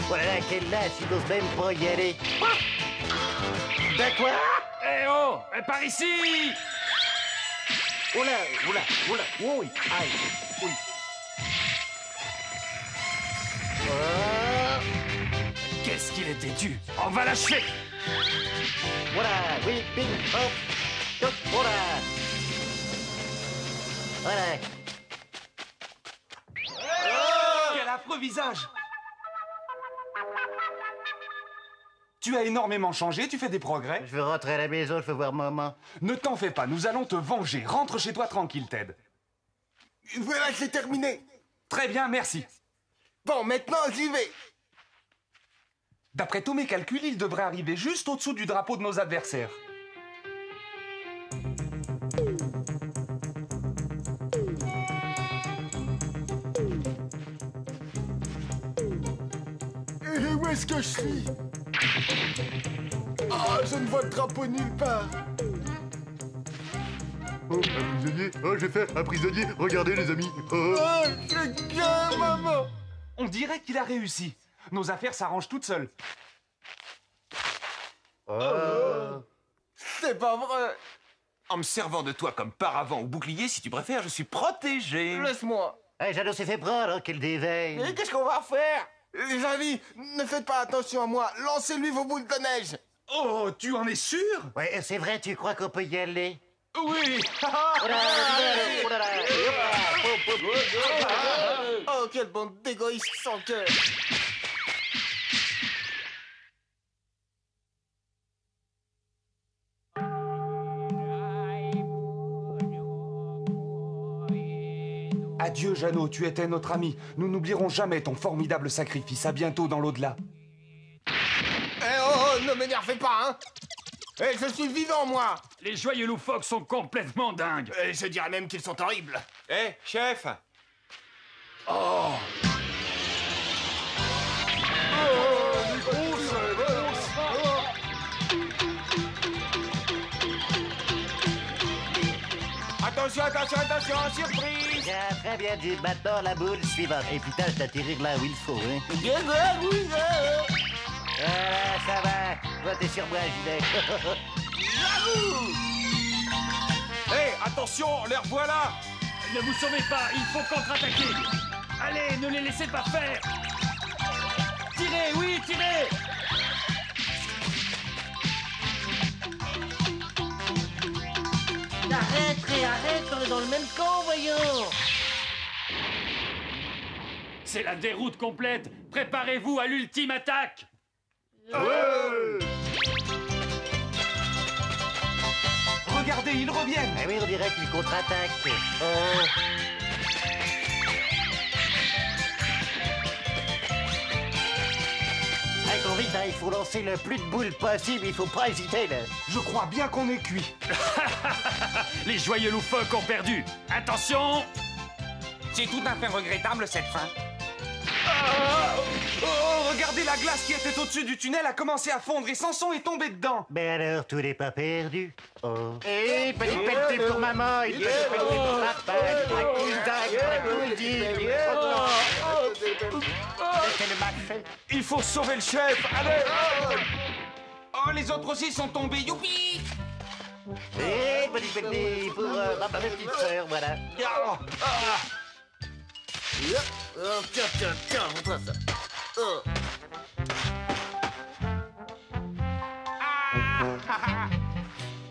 Voilà, quelle lâche, il n'ose même pas y aller. Ben quoi? Eh oh, par ici! Oula, oula, oula, oui, aïe, oui. Qu'est-ce qu'il était dû? On va l'achever! Voilà, oui, bing, hop, hop, voilà. Voilà. Quel affreux visage! Tu as énormément changé, tu fais des progrès. Je veux rentrer à la maison, je veux voir maman. Ne t'en fais pas, nous allons te venger. Rentre chez toi tranquille, Ted. Voilà, c'est terminé. Très bien, merci. Bon, maintenant, j'y vais. D'après tous mes calculs, il devrait arriver juste au-dessous du drapeau de nos adversaires. Et où est-ce que je suis? Ah, je ne vois le drapeau nulle part. Oh, un prisonnier. Oh, je vais faire un prisonnier. Regardez, les amis. Oh, c'est bien, maman. On dirait qu'il a réussi. Nos affaires s'arrangent toutes seules. C'est pas vrai. En me servant de toi comme paravent ou bouclier, si tu préfères, je suis protégé. Laisse-moi. Hey, Jeannot s'est fait prendre, qu'il déveille. Mais qu'est-ce qu'on va faire? Les amis, ne faites pas attention à moi. Lancez-lui vos boules de neige. Oh, tu en es sûr? Ouais, c'est vrai, tu crois qu'on peut y aller? Oui. Oh, quelle bande d'égoïstes sans cœur. Adieu, Jeannot, tu étais notre ami. Nous n'oublierons jamais ton formidable sacrifice. À bientôt dans l'au-delà. Eh oh, ne m'énervez pas, hein. Eh, je suis vivant, moi. Les joyeux loufoques sont complètement dingues. Je dirais même qu'ils sont horribles. Eh, chef. Oh. Attention, attention, attention, surprise. Bien, très bien, Jim. Maintenant, la boule suivante. Et puis, tâche d'atterrir là où il faut, hein. Voilà, ça va. Votez sur moi, Gilet. Hé, attention, les revoilà. Ne vous sauvez pas, il faut contre-attaquer. Allez, ne les laissez pas faire. Tirez, oui, tirez. Arrête, Ray, arrête, on est dans le même camp, voyons. C'est la déroute complète. Préparez-vous à l'ultime attaque. Regardez, ils reviennent. Eh oui, on dirait qu'ils contre-attaquent. vite, hein, il faut lancer le plus de boules possible, il faut pas hésiter, là. Je crois bien qu'on est cuit. Les joyeux loufoques ont perdu. Attention! C'est tout à fait regrettable, cette fin. Oh, regardez, la glace qui était au-dessus du tunnel a commencé à fondre et Samson est tombé dedans. Mais alors, tout n'est pas perdu. Oh. Et petit pelleté pour maman, et petit pelleté pour papa, laissez le marcher. Il faut sauver le chef, allez! Oh, les autres aussi sont tombés, youpi! Et petit pelleté pour ma petite sœur, voilà. Tiens, montre ça.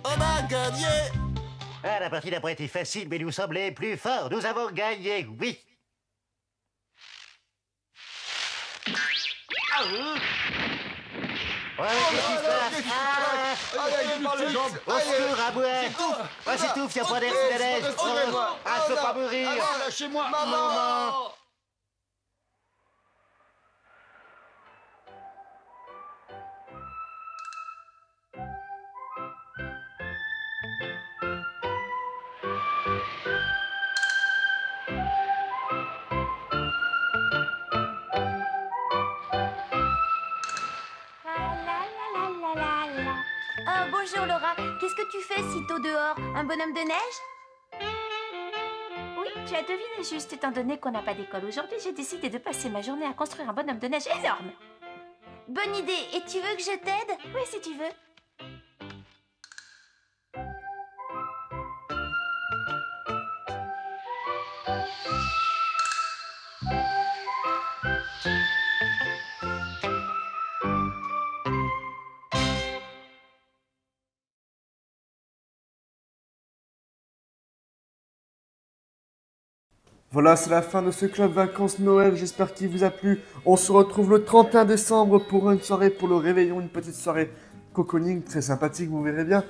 On a gagné! Ah, la partie n'a pas été facile, mais nous sommes les plus forts. Nous avons gagné, oui. Ouais, qu'est-ce qui se passe? Au secours, à boire! Ouais, c'est tout, y'a pas d'air sous la neige! Ah, je peux pas mourir! Lâchez-moi, maman! Bonjour Laura, qu'est-ce que tu fais si tôt dehors? Un bonhomme de neige? Oui, tu as deviné juste, étant donné qu'on n'a pas d'école aujourd'hui, j'ai décidé de passer ma journée à construire un bonhomme de neige énorme. Bonne idée, et tu veux que je t'aide? Oui, si tu veux. Voilà, c'est la fin de ce club vacances Noël, j'espère qu'il vous a plu. On se retrouve le 31 décembre pour une soirée pour le réveillon, une petite soirée cocooning, très sympathique, vous verrez bien.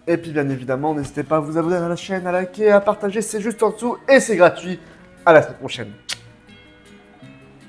Et puis bien évidemment, n'hésitez pas à vous abonner à la chaîne, à liker, à partager, c'est juste en dessous et c'est gratuit. À la semaine prochaine.